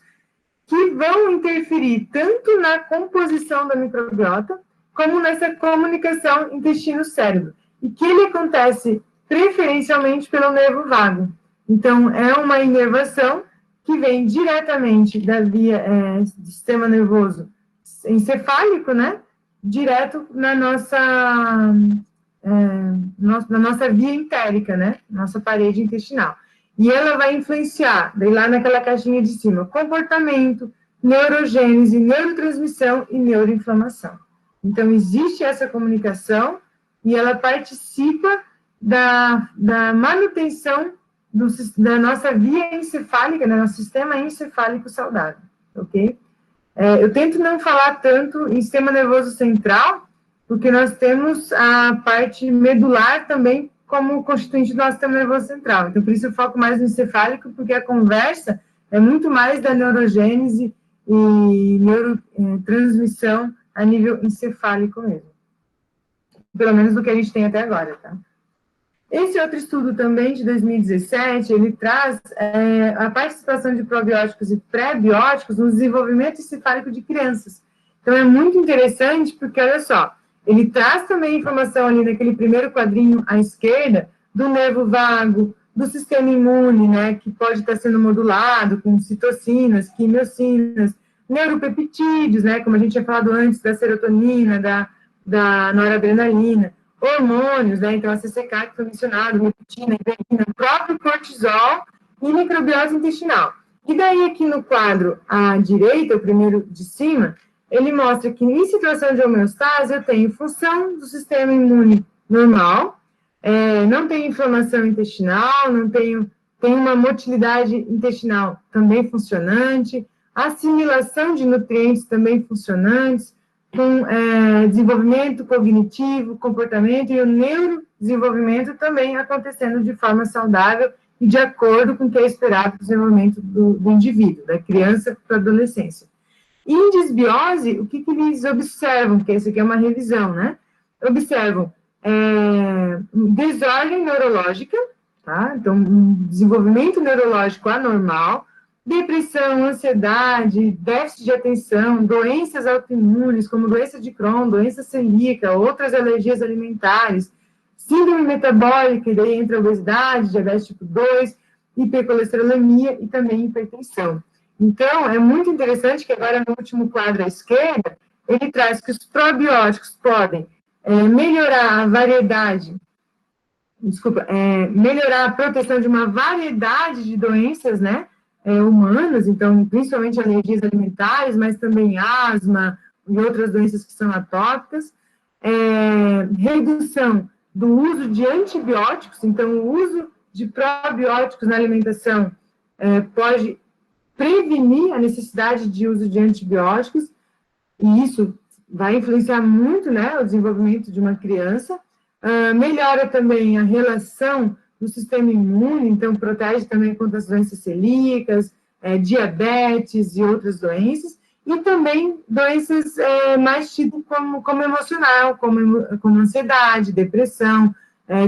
que vão interferir tanto na composição da microbiota, como nessa comunicação intestino-cérebro, e que ele acontece preferencialmente pelo nervo vago. Então, é uma inervação que vem diretamente da via do sistema nervoso encefálico, né, direto na nossa via entérica, né, nossa parede intestinal. E ela vai influenciar, daí lá naquela caixinha de cima, comportamento, neurogênese, neurotransmissão e neuroinflamação. Então, existe essa comunicação e ela participa da manutenção da nossa via encefálica, do nosso sistema encefálico saudável, ok? Eu tento não falar tanto em sistema nervoso central, porque nós temos a parte medular também como constituinte do nosso sistema nervoso central. Então, por isso eu foco mais no encefálico, porque a conversa é muito mais da neurogênese e neurotransmissão a nível encefálico mesmo. Pelo menos do que a gente tem até agora, tá? Esse outro estudo também, de 2017, ele traz a participação de probióticos e pré-bióticos no desenvolvimento encefálico de crianças. Então, é muito interessante, porque, olha só, ele traz também informação ali naquele primeiro quadrinho à esquerda, do nervo vago, do sistema imune, né, que pode estar sendo modulado com citocinas, quimiocinas, neuropeptídeos, né, como a gente tinha falado antes, da serotonina, da noradrenalina, hormônios, né, então a CCK que foi mencionado, leptina, inverina, o próprio cortisol e microbiose intestinal. E daí aqui no quadro à direita, o primeiro de cima, ele mostra que em situação de homeostase eu tenho função do sistema imune normal, não tenho inflamação intestinal, não tenho uma motilidade intestinal também funcionante, assimilação de nutrientes também funcionantes, com desenvolvimento cognitivo, comportamento e o neurodesenvolvimento também acontecendo de forma saudável e de acordo com o que é esperado do desenvolvimento do indivíduo, da criança para a adolescência. E em desbiose, o que eles observam? Porque isso aqui é uma revisão, né? Observam desordem neurológica, tá? Então, um desenvolvimento neurológico anormal, depressão, ansiedade, déficit de atenção, doenças autoimunes, como doença de Crohn, doença celíaca, outras alergias alimentares, síndrome metabólica, e daí entra obesidade, diabetes tipo 2, hipercolesterolemia e também hipertensão. Então, é muito interessante que agora no último quadro à esquerda, ele traz que os probióticos podem melhorar a variedade, melhorar a proteção de uma variedade de doenças, né, humanas, então, principalmente alergias alimentares, mas também asma e outras doenças que são atópicas, redução do uso de antibióticos, então, o uso de probióticos na alimentação pode prevenir a necessidade de uso de antibióticos, e isso vai influenciar muito, né, o desenvolvimento de uma criança. Melhora também a relação do sistema imune, então protege também contra as doenças celíacas, diabetes e outras doenças, e também doenças mais tidas como emocional, como ansiedade, depressão,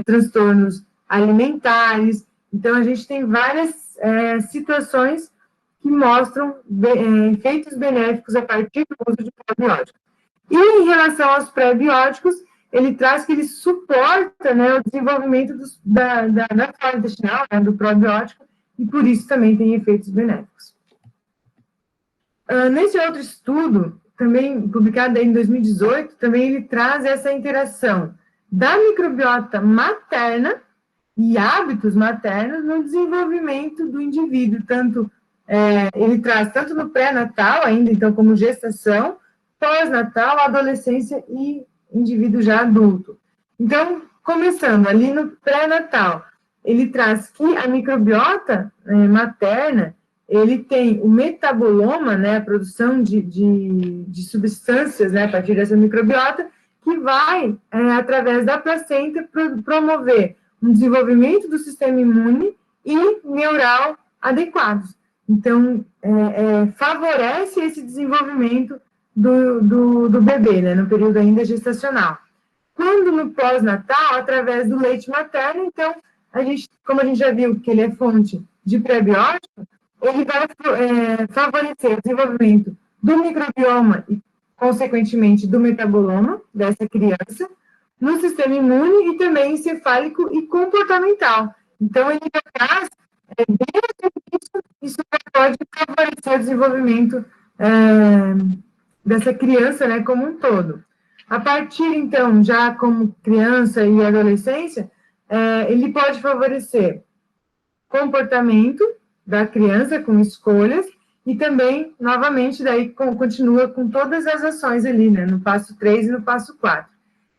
transtornos alimentares. Então, a gente tem várias situações que mostram efeitos benéficos a partir do uso de probióticos. E em relação aos pré-bióticos, ele traz que ele suporta, né, o desenvolvimento da flora intestinal, né, do probiótico, e por isso também tem efeitos benéficos. Nesse outro estudo, também publicado em 2018, também ele traz essa interação da microbiota materna e hábitos maternos no desenvolvimento do indivíduo, ele traz tanto no pré-natal ainda, então, como gestação, pós-natal, adolescência e indivíduo já adulto. Então, começando ali no pré-natal, ele traz que a microbiota materna, ele tem o metaboloma, né, a produção de substâncias, né, a partir dessa microbiota, que vai, através da placenta, promover um desenvolvimento do sistema imune e neural adequados. Então, favorece esse desenvolvimento do bebê, né, no período ainda gestacional. Quando no pós-natal, através do leite materno, então, como a gente já viu que ele é fonte de pré-biótico, ele vai favorecer o desenvolvimento do microbioma e, consequentemente, do metaboloma dessa criança, no sistema imune e também encefálico e comportamental. Então, ele traz, isso pode favorecer o desenvolvimento dessa criança, né, como um todo. A partir, então, já como criança e adolescência, ele pode favorecer comportamento da criança com escolhas e também, novamente, daí continua com todas as ações ali, né, no passo 3 e no passo 4.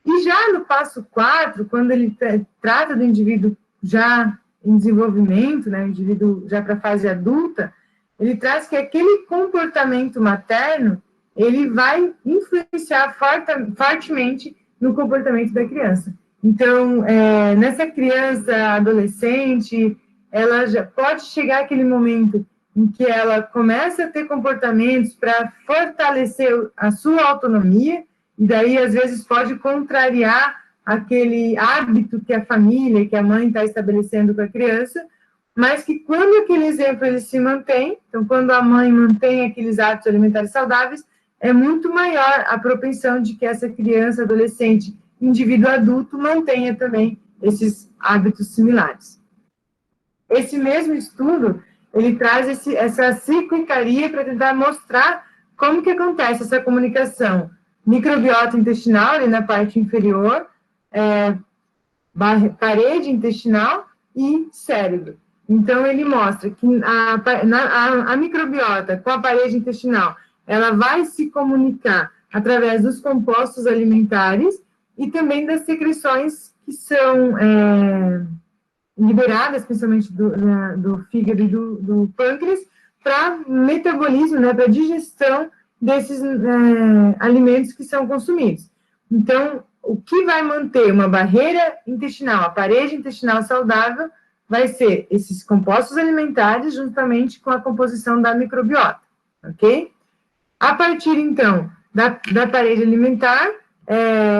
E já no passo 4, quando ele trata do indivíduo já em desenvolvimento, né, indivíduo já para a fase adulta, ele traz que aquele comportamento materno, ele vai influenciar fortemente no comportamento da criança. Então, nessa criança adolescente, ela já pode chegar aquele momento em que ela começa a ter comportamentos para fortalecer a sua autonomia, e daí, às vezes, pode contrariar aquele hábito que a família, que a mãe está estabelecendo com a criança, mas que quando aquele exemplo ele se mantém, então, quando a mãe mantém aqueles hábitos alimentares saudáveis, é muito maior a propensão de que essa criança, adolescente, indivíduo adulto, mantenha também esses hábitos similares. Esse mesmo estudo, ele traz essa ciclicaria para tentar mostrar como que acontece essa comunicação microbiota intestinal, ali na parte inferior, parede intestinal e cérebro. Então, ele mostra que a microbiota com a parede intestinal, ela vai se comunicar através dos compostos alimentares e também das secreções que são liberadas, principalmente do fígado e do pâncreas, para metabolismo, né, para digestão desses alimentos que são consumidos. Então, o que vai manter uma barreira intestinal, a parede intestinal saudável, vai ser esses compostos alimentares, juntamente com a composição da microbiota, ok? A partir, então, da parede alimentar,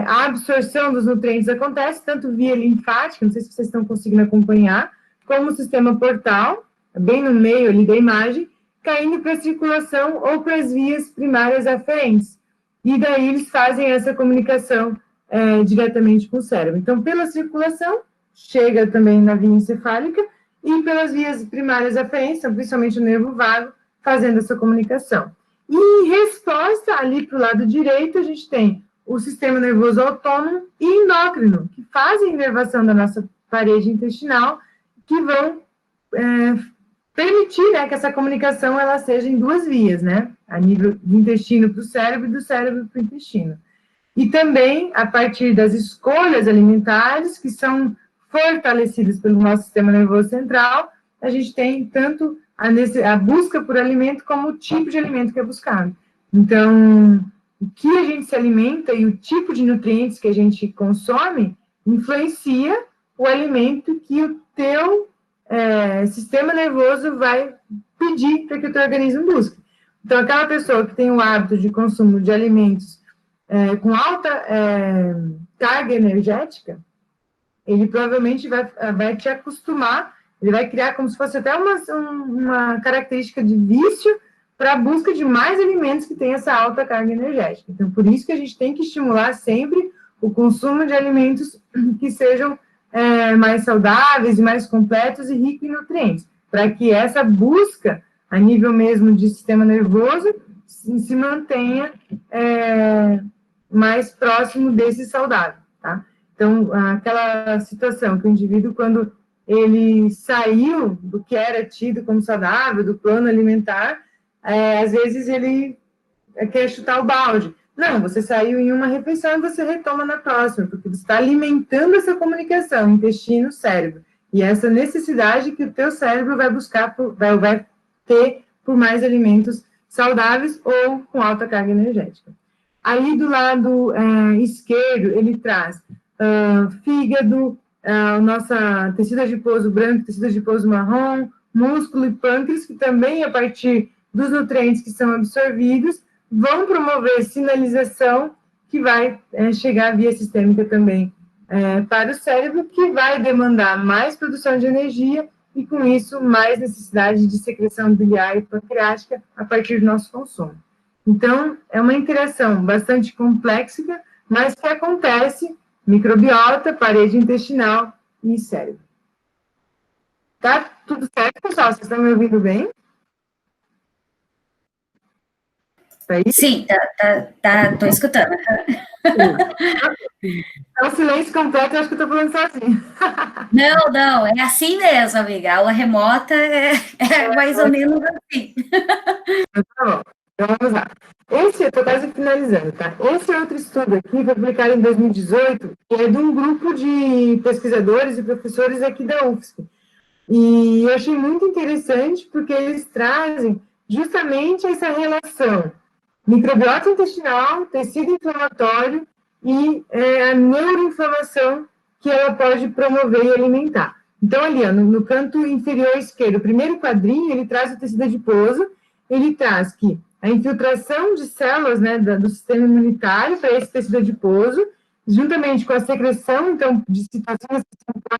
a absorção dos nutrientes acontece tanto via linfática, não sei se vocês estão conseguindo acompanhar, como o sistema portal, bem no meio ali da imagem, caindo para a circulação ou para as vias primárias aferentes. E daí eles fazem essa comunicação diretamente com o cérebro. Então, pela circulação, chega também na via encefálica, e pelas vias primárias aferentes, então, principalmente o nervo vago, fazendo essa comunicação. E em resposta, ali para o lado direito, a gente tem o sistema nervoso autônomo e endócrino, que fazem a inervação da nossa parede intestinal, que vão permitir, né, que essa comunicação ela seja em duas vias, né? A nível do intestino para o cérebro e do cérebro para o intestino. E também, a partir das escolhas alimentares, que são fortalecidas pelo nosso sistema nervoso central, a gente tem tanto a busca por alimento como o tipo de alimento que é buscado. Então, o que a gente se alimenta e o tipo de nutrientes que a gente consome influencia o alimento que o teu sistema nervoso vai pedir para que o teu organismo busque. Então, aquela pessoa que tem o hábito de consumo de alimentos com alta carga energética, ele provavelmente vai te acostumar, ele vai criar como se fosse até uma característica de vício para a busca de mais alimentos que têm essa alta carga energética. Então, por isso que a gente tem que estimular sempre o consumo de alimentos que sejam mais saudáveis, mais completos e ricos em nutrientes, para que essa busca, a nível mesmo de sistema nervoso, se mantenha mais próximo desse saudável, tá? Então, aquela situação que o indivíduo, quando ele saiu do que era tido como saudável, do plano alimentar, às vezes ele quer chutar o balde. Não, você saiu em uma refeição e você retoma na próxima, porque você está alimentando essa comunicação, intestino-cérebro. E essa necessidade que o teu cérebro vai buscar, vai ter por mais alimentos saudáveis ou com alta carga energética. Ali do lado esquerdo, ele traz fígado, nossa tecido adiposo branco, tecido adiposo marrom, músculo e pâncreas, que também, a partir dos nutrientes que são absorvidos, vão promover sinalização que vai chegar via sistêmica também para o cérebro, que vai demandar mais produção de energia e, com isso, mais necessidade de secreção biliar e pancreática a partir do nosso consumo. Então, é uma interação bastante complexa, mas que acontece microbiota, parede intestinal e cérebro. Tá tudo certo, pessoal? Vocês estão me ouvindo bem? Tá aí? Sim, tô escutando. É um silêncio completo, eu acho que eu estou falando sozinha. Não, é assim mesmo, amiga. A aula remota é mais ou menos assim. Tá bom, então vamos lá. Eu estou quase finalizando, tá? Esse outro estudo aqui foi publicado em 2018, que é de um grupo de pesquisadores e professores aqui da UFSC. E eu achei muito interessante, porque eles trazem justamente essa relação microbiota intestinal, tecido inflamatório e a neuroinflamação que ela pode promover e alimentar. Então, ali, ó, no canto inferior esquerdo, o primeiro quadrinho, ele traz o tecido adiposo, ele traz que a infiltração de células, né, do sistema imunitário para esse tecido adiposo, juntamente com a secreção, então, de situações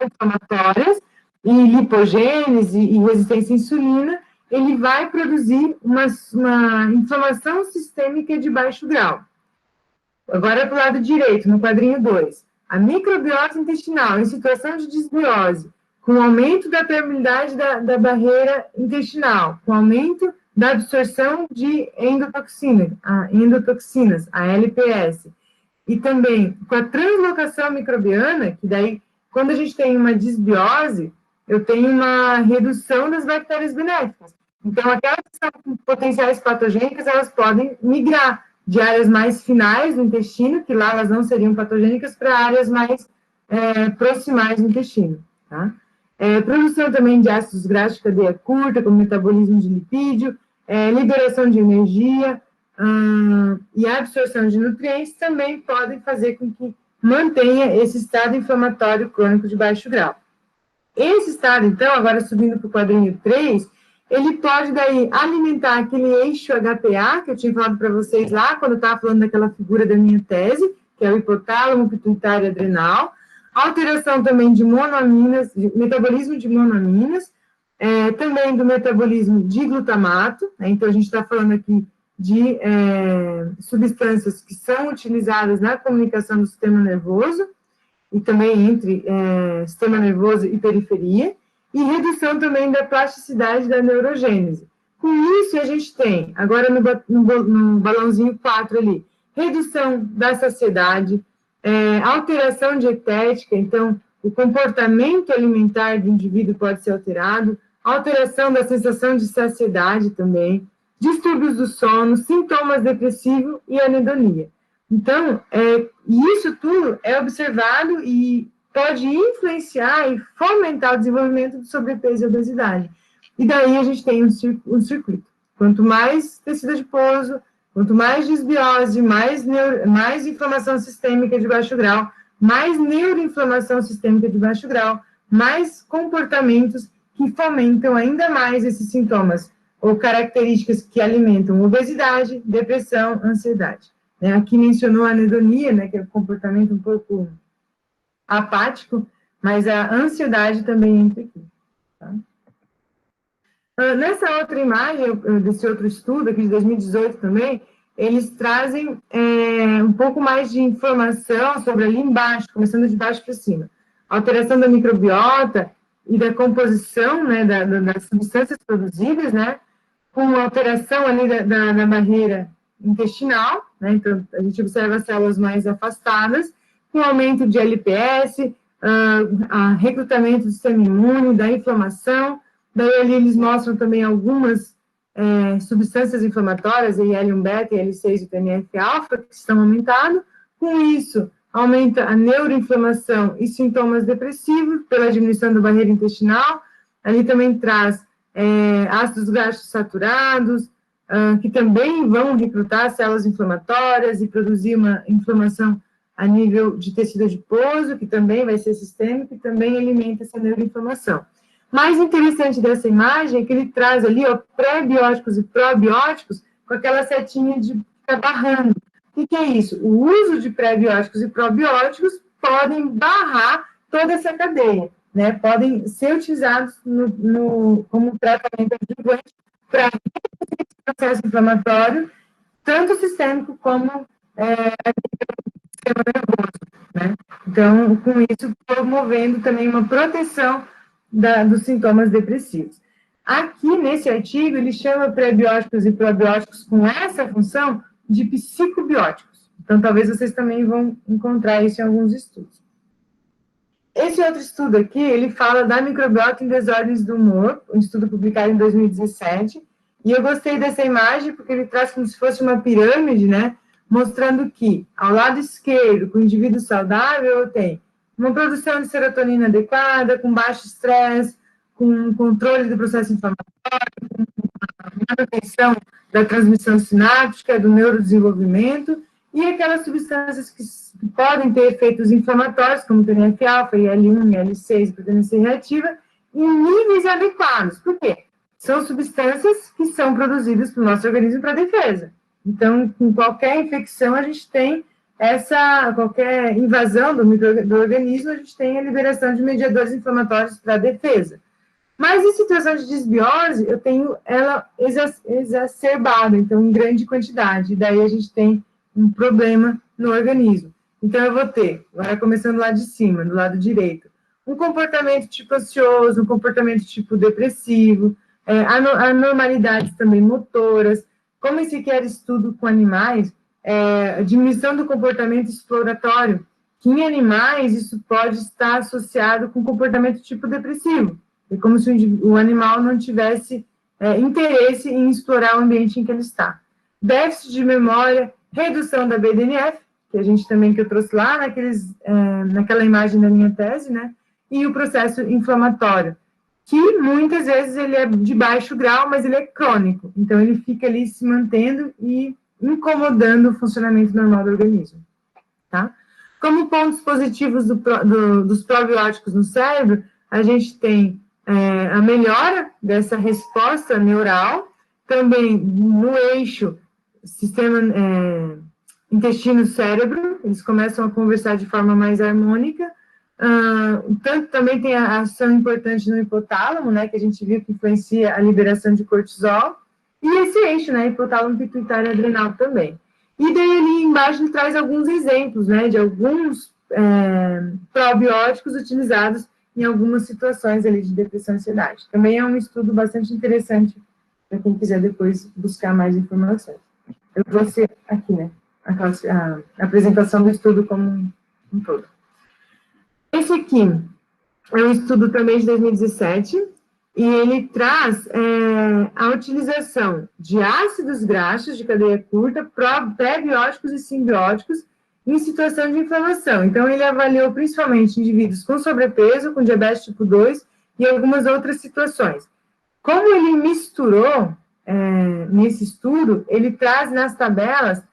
inflamatórias, e lipogênese e resistência à insulina, ele vai produzir uma inflamação sistêmica de baixo grau. Agora, para o lado direito, no quadrinho 2, a microbiota intestinal em situação de disbiose, com aumento da permeabilidade da barreira intestinal, com aumento da absorção de endotoxinas, a LPS, e também com a translocação microbiana, que daí, quando a gente tem uma disbiose, eu tenho uma redução das bactérias benéficas. Então, aquelas que são potenciais patogênicas, elas podem migrar de áreas mais finais do intestino, que lá elas não seriam patogênicas, para áreas mais proximais do intestino, tá? Produção também de ácidos graxos de cadeia curta, como metabolismo de lipídio, liberação de energia e absorção de nutrientes também podem fazer com que mantenha esse estado inflamatório crônico de baixo grau. Esse estado, então, agora subindo para o quadrinho 3, ele pode daí alimentar aquele eixo HPA, que eu tinha falado para vocês lá, quando eu estava falando daquela figura da minha tese, que é o hipotálamo pituitário adrenal, alteração também de monoaminas, de metabolismo de monoaminas, também do metabolismo de glutamato, né? Então a gente está falando aqui de substâncias que são utilizadas na comunicação do sistema nervoso, e também entre sistema nervoso e periferia, e redução também da plasticidade da neurogênese. Com isso, a gente tem, agora no balãozinho 4 ali, redução da saciedade, alteração dietética, então, o comportamento alimentar do indivíduo pode ser alterado, alteração da sensação de saciedade também, distúrbios do sono, sintomas depressivos e anedonia. Então, isso tudo é observado e pode influenciar e fomentar o desenvolvimento do sobrepeso e obesidade. E daí a gente tem um circuito. Quanto mais tecido adiposo, quanto mais disbiose, mais inflamação sistêmica de baixo grau, mais neuroinflamação sistêmica de baixo grau, mais comportamentos que fomentam ainda mais esses sintomas ou características que alimentam obesidade, depressão, ansiedade. Aqui mencionou a anedonia, né, que é um comportamento um pouco apático, mas a ansiedade também entra aqui. Tá? Nessa outra imagem, desse outro estudo, aqui de 2018 também, eles trazem um pouco mais de informação sobre ali embaixo, começando de baixo para cima. Alteração da microbiota e da composição, né, das substâncias produzidas, né, com alteração ali da barreira intestinal, né, então a gente observa células mais afastadas, com aumento de LPS, recrutamento do sistema imune, da inflamação, daí ali eles mostram também algumas substâncias inflamatórias, IL-1-beta, IL-6 e TNF-alfa, que estão aumentando, com isso aumenta a neuroinflamação e sintomas depressivos pela diminuição da barreira intestinal, ali também traz ácidos graxos saturados, que também vão recrutar células inflamatórias e produzir uma inflamação a nível de tecido adiposo, que também vai ser sistêmico, e também alimenta essa neuroinflamação. Mais interessante dessa imagem é que ele traz ali, ó, pré-bióticos e probióticos com aquela setinha de ficar barrando. O que é isso? O uso de pré-bióticos e probióticos podem barrar toda essa cadeia, né? Podem ser utilizados como tratamento adjuvante para processo inflamatório, tanto sistêmico como sistema nervoso, né? Então, com isso, promovendo também uma proteção dos sintomas depressivos. Aqui, nesse artigo, ele chama prebióticos e probióticos com essa função de psicobióticos. Então, talvez vocês também vão encontrar isso em alguns estudos. Esse outro estudo aqui, ele fala da microbiota em desordens do humor, um estudo publicado em 2017, e eu gostei dessa imagem porque ele traz como se fosse uma pirâmide, né, mostrando que, ao lado esquerdo, com o indivíduo saudável, tem uma produção de serotonina adequada, com baixo estresse, com controle do processo inflamatório, com manutenção da transmissão sináptica, do neurodesenvolvimento, e aquelas substâncias que podem ter efeitos inflamatórios, como TNF-alfa, IL-1, IL-6, proteína C reativa, em níveis adequados. Por quê? São substâncias que são produzidas pelo nosso organismo para defesa. Então, com qualquer infecção, a gente tem qualquer invasão do organismo, a gente tem a liberação de mediadores inflamatórios para defesa. Mas em situação de desbiose, eu tenho ela exacerbada, então em grande quantidade, e daí a gente tem um problema no organismo. Então eu vou ter, agora começando lá de cima, do lado direito, um comportamento tipo ansioso, um comportamento tipo depressivo, anormalidades também motoras, como esse quer estudo com animais, a diminuição do comportamento exploratório, que em animais isso pode estar associado com comportamento tipo depressivo. É como se o animal não tivesse interesse em explorar o ambiente em que ele está. Déficit de memória, redução da BDNF, que a gente também, que eu trouxe lá naquela imagem da minha tese, né? E o processo inflamatório, que muitas vezes ele é de baixo grau, mas ele é crônico. Então, ele fica ali se mantendo e incomodando o funcionamento normal do organismo, tá? Como pontos positivos dos probióticos no cérebro, a gente tem a melhora dessa resposta neural, também no eixo sistema intestino-cérebro, eles começam a conversar de forma mais harmônica. Tanto também tem a ação importante no hipotálamo, né, que a gente viu que influencia a liberação de cortisol, e esse eixo, né, hipotálamo, pituitário e adrenal também. E daí ali embaixo ele traz alguns exemplos, né, de alguns probióticos utilizados em algumas situações ali de depressão e ansiedade. Também é um estudo bastante interessante para quem quiser depois buscar mais informações. Eu trouxe aqui, né, a apresentação do estudo como um todo. Esse aqui é um estudo também de 2017, e ele traz a utilização de ácidos graxos de cadeia curta, pré-bióticos e simbióticos em situação de inflamação. Então, ele avaliou principalmente indivíduos com sobrepeso, com diabetes tipo 2 e algumas outras situações. Como ele misturou, nesse estudo, ele traz nas tabelas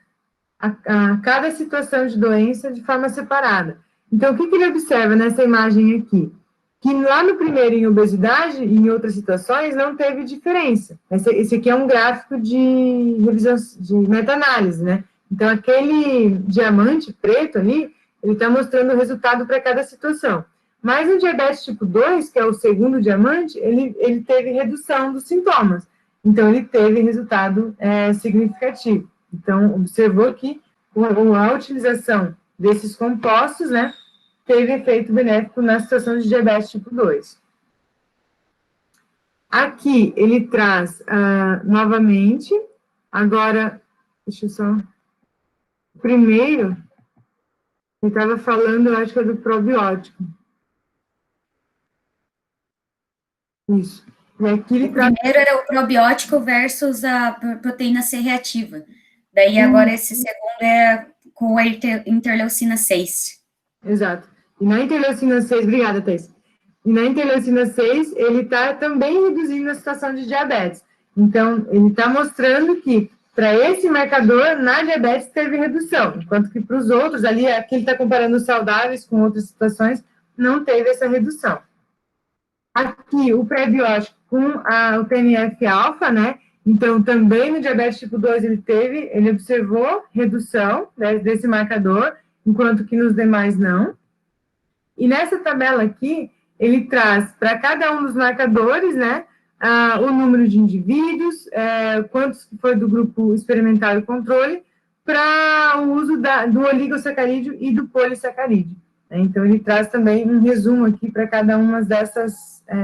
a cada situação de doença de forma separada. Então, o que ele observa nessa imagem aqui? Que lá no primeiro, em obesidade, e em outras situações, não teve diferença. Esse aqui é um gráfico de revisão, de meta-análise, né? Então, aquele diamante preto ali, ele está mostrando o resultado para cada situação. Mas no diabetes tipo 2, que é o segundo diamante, ele teve redução dos sintomas. Então, ele teve resultado significativo. Então, observou que a utilização desses compostos, né, teve efeito benéfico na situação de diabetes tipo 2. Aqui, ele traz, novamente, agora, deixa eu só... Primeiro, ele estava falando, eu acho que é do probiótico. Isso. E aqui ele primeiro era o probiótico versus a proteína C reativa. Daí agora esse segundo é com a interleucina 6. Exato. E na interleucina 6, obrigada, Thais. E na interleucina 6, ele está também reduzindo a situação de diabetes. Então, ele está mostrando que para esse marcador, na diabetes teve redução, enquanto que para os outros, ali, aqui ele está comparando os saudáveis com outras situações, não teve essa redução. Aqui, o pré-biótico com o TNF-alfa, né? Então, também no diabetes tipo 2 ele observou redução, né, desse marcador, enquanto que nos demais não. E nessa tabela aqui, ele traz para cada um dos marcadores, né, o número de indivíduos, quantos foi do grupo experimental e controle, para o uso do oligosacarídeo e do polissacarídeo. Então, ele traz também um resumo aqui para cada uma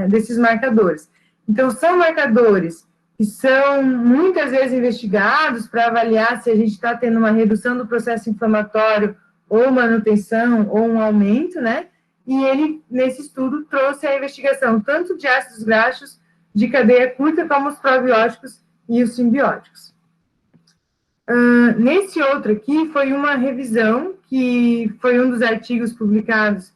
desses marcadores. Então, são marcadores que são muitas vezes investigados para avaliar se a gente está tendo uma redução do processo inflamatório, ou manutenção, ou um aumento, né? E ele, nesse estudo, trouxe a investigação tanto de ácidos graxos de cadeia curta, como os probióticos e os simbióticos. Nesse outro aqui, foi uma revisão, que foi um dos artigos publicados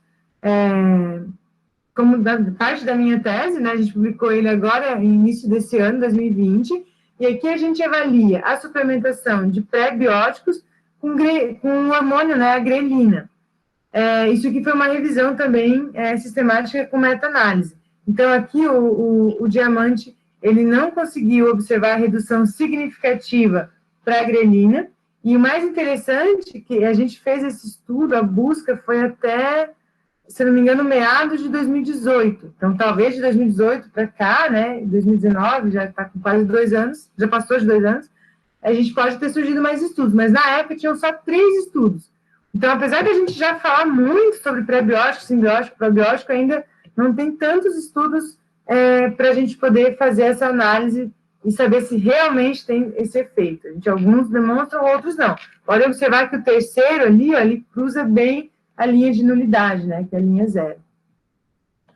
como parte da minha tese, né? A gente publicou ele agora, no início desse ano, 2020, e aqui a gente avalia a suplementação de pré-bióticos com o hormônio, né, a grelina. Isso aqui foi uma revisão também sistemática com meta-análise. Então, aqui o diamante, ele não conseguiu observar a redução significativa para a grelina, e o mais interessante é que a gente fez esse estudo, a busca foi até, se não me engano, meados de 2018. Então, talvez de 2018 para cá, né, 2019, já está com quase 2 anos, já passou de 2 anos, a gente pode ter surgido mais estudos, mas na época tinham só 3 estudos. Então, apesar de a gente já falar muito sobre pré-biótico, simbiótico, probiótico, ainda não tem tantos estudos para a gente poder fazer essa análise e saber se realmente tem esse efeito. Alguns demonstram, outros não. Pode observar que o terceiro ali, ó, ele cruza bem a linha de nulidade, né, que é a linha 0.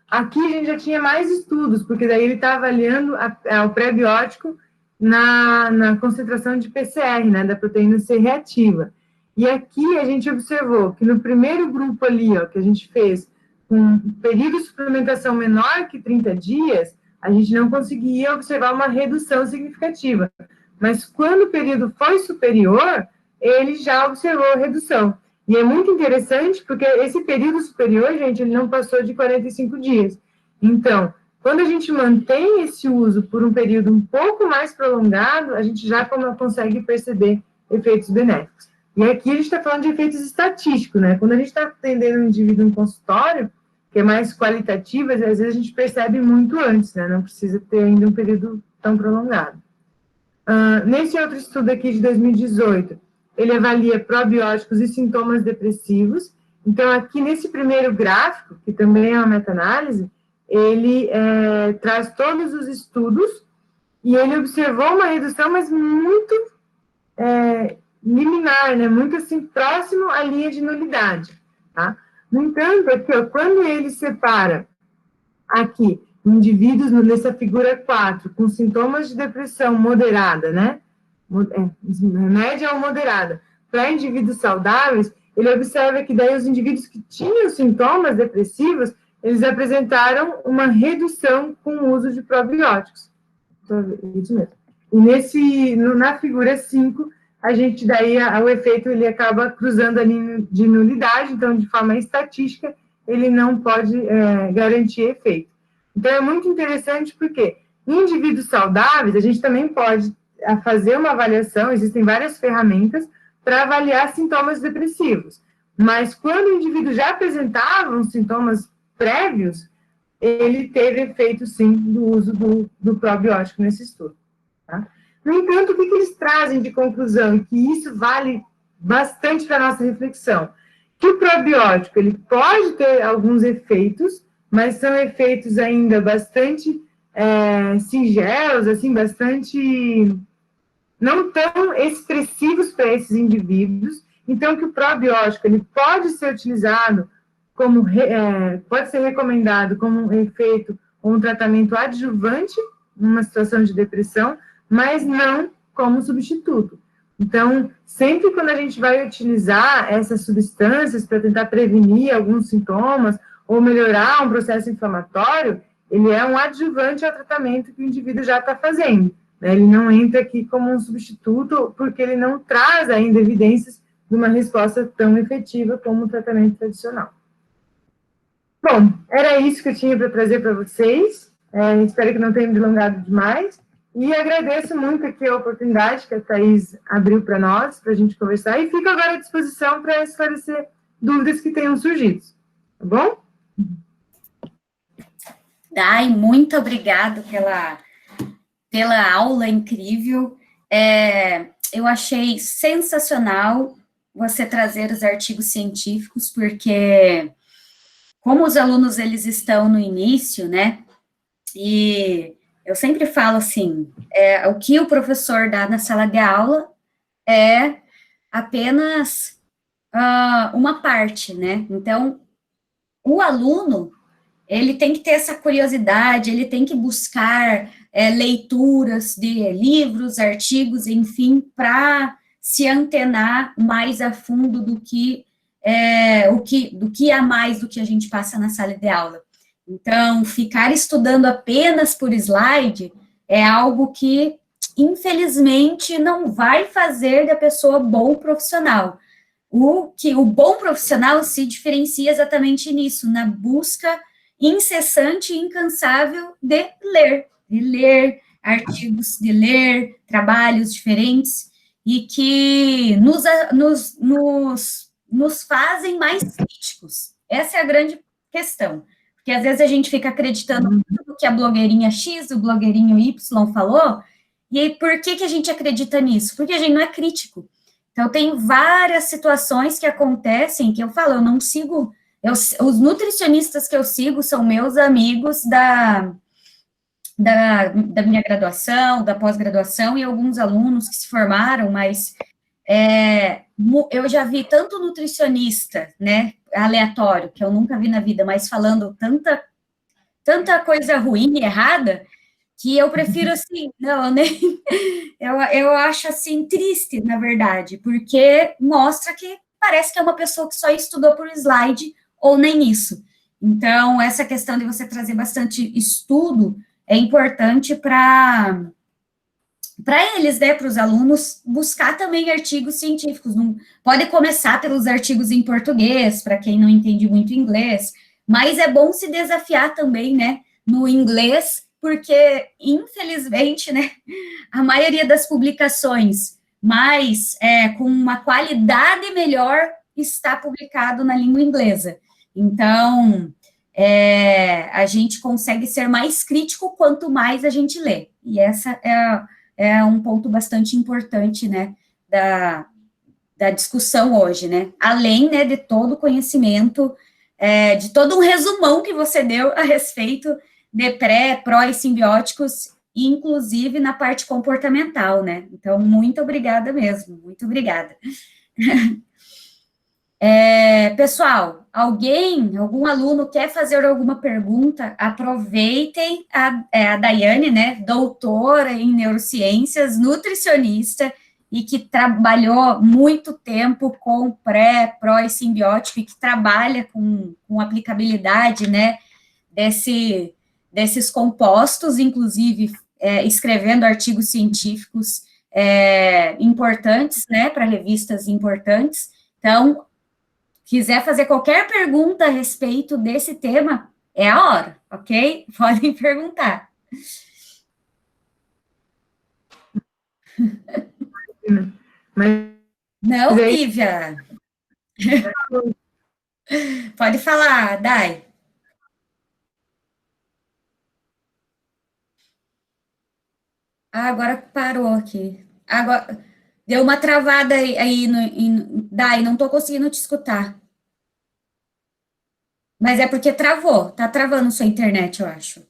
Aqui a gente já tinha mais estudos, porque daí ele está avaliando o pré-biótico na concentração de PCR, né, da proteína C reativa. E aqui a gente observou que no primeiro grupo ali, ó, que a gente fez com um período de suplementação menor que 30 dias, a gente não conseguia observar uma redução significativa. Mas quando o período foi superior, ele já observou redução. E é muito interessante, porque esse período superior, gente, ele não passou de 45 dias. Então, quando a gente mantém esse uso por um período um pouco mais prolongado, a gente já consegue perceber efeitos benéficos. E aqui a gente está falando de efeitos estatísticos, né? Quando a gente está atendendo um indivíduo em consultório, que é mais qualitativo, às vezes a gente percebe muito antes, né? Não precisa ter ainda um período tão prolongado. Nesse outro estudo aqui de 2018, ele avalia probióticos e sintomas depressivos. Então, aqui nesse primeiro gráfico, que também é uma meta-análise, ele traz todos os estudos e ele observou uma redução, mas muito liminar, né? Muito assim, próximo à linha de nulidade. Tá? No entanto, aqui, ó, quando ele separa aqui indivíduos nessa figura 4, com sintomas de depressão moderada, né? Média ou moderada, para indivíduos saudáveis, ele observa que daí os indivíduos que tinham sintomas depressivos, eles apresentaram uma redução com o uso de probióticos. Isso mesmo. E na figura 5, a gente daí, o efeito, ele acaba cruzando a linha de nulidade, então, de forma estatística, ele não pode garantir efeito. Então, é muito interessante porque, em indivíduos saudáveis, a gente também pode fazer uma avaliação, existem várias ferramentas para avaliar sintomas depressivos. Mas, quando o indivíduo já apresentava os sintomas prévios, ele teve efeito, sim, do uso do probiótico nesse estudo. Tá? No entanto, o que eles trazem de conclusão? E que isso vale bastante para a nossa reflexão. Que o probiótico, ele pode ter alguns efeitos, mas são efeitos ainda bastante singelos, assim, bastante não tão expressivos para esses indivíduos. Então, que o probiótico, ele pode ser utilizado como, pode ser recomendado como um efeito ou um tratamento adjuvante numa situação de depressão, mas não como substituto. Então, sempre quando a gente vai utilizar essas substâncias para tentar prevenir alguns sintomas ou melhorar um processo inflamatório, ele é um adjuvante ao tratamento que o indivíduo já está fazendo. Né? Ele não entra aqui como um substituto, porque ele não traz ainda evidências de uma resposta tão efetiva como o tratamento tradicional. Bom, era isso que eu tinha para trazer para vocês. Espero que não tenha me delongado demais. E agradeço muito aqui a oportunidade que a Thaís abriu para nós, para a gente conversar, e fico agora à disposição para esclarecer dúvidas que tenham surgido. Tá bom? Dai, muito obrigado pela aula incrível. Eu achei sensacional você trazer os artigos científicos, porque como os alunos, eles estão no início, né, e eu sempre falo assim, o que o professor dá na sala de aula é apenas uma parte, né, então, o aluno, ele tem que ter essa curiosidade, ele tem que buscar leituras de livros, artigos, enfim, para se antenar mais a fundo do que há mais do que a gente passa na sala de aula. Então, ficar estudando apenas por slide é algo que, infelizmente, não vai fazer da pessoa bom profissional. O bom profissional se diferencia exatamente nisso, na busca incessante e incansável de ler artigos, de ler trabalhos diferentes, e que nos fazem mais críticos. Essa é a grande questão. Porque às vezes a gente fica acreditando no que a blogueirinha X, o blogueirinho Y falou, e aí por que a gente acredita nisso? Porque a gente não é crítico. Então, tem várias situações que acontecem que eu falo, eu não sigo, os nutricionistas que eu sigo são meus amigos da minha graduação, da pós-graduação, e alguns alunos que se formaram, mas eu já vi tanto nutricionista, né, aleatório, que eu nunca vi na vida, mas falando tanta tanta coisa ruim e errada, que eu prefiro, assim, não, nem, eu acho, assim, triste, na verdade, porque mostra que parece que é uma pessoa que só estudou por slide, ou nem isso. Então, essa questão de você trazer bastante estudo é importante para eles, né, para os alunos, buscar também artigos científicos. Não, pode começar pelos artigos em português, para quem não entende muito inglês, mas é bom se desafiar também, né, no inglês, porque, infelizmente, né, a maioria das publicações, mas com uma qualidade melhor, está publicado na língua inglesa. Então, a gente consegue ser mais crítico quanto mais a gente lê. E essa é um ponto bastante importante, né, da discussão hoje, né, além, né, de todo o conhecimento, de todo um resumão que você deu a respeito de pré, pró e simbióticos, inclusive na parte comportamental, né, então, muito obrigada mesmo, muito obrigada. Pessoal, algum aluno quer fazer alguma pergunta? Aproveitem a Daiane, né, doutora em neurociências, nutricionista, e que trabalhou muito tempo com pré, pró e simbiótico, e que trabalha com aplicabilidade, né, desses compostos, inclusive escrevendo artigos científicos importantes, né, para revistas importantes. Então, quiser fazer qualquer pergunta a respeito desse tema, é a hora, ok? Podem perguntar. Mas Não, aí, Lívia. Pode falar, Dai. Ah, agora parou aqui. Agora, deu uma travada aí Dai, não estou conseguindo te escutar. Mas é porque travou, tá travando sua internet, eu acho.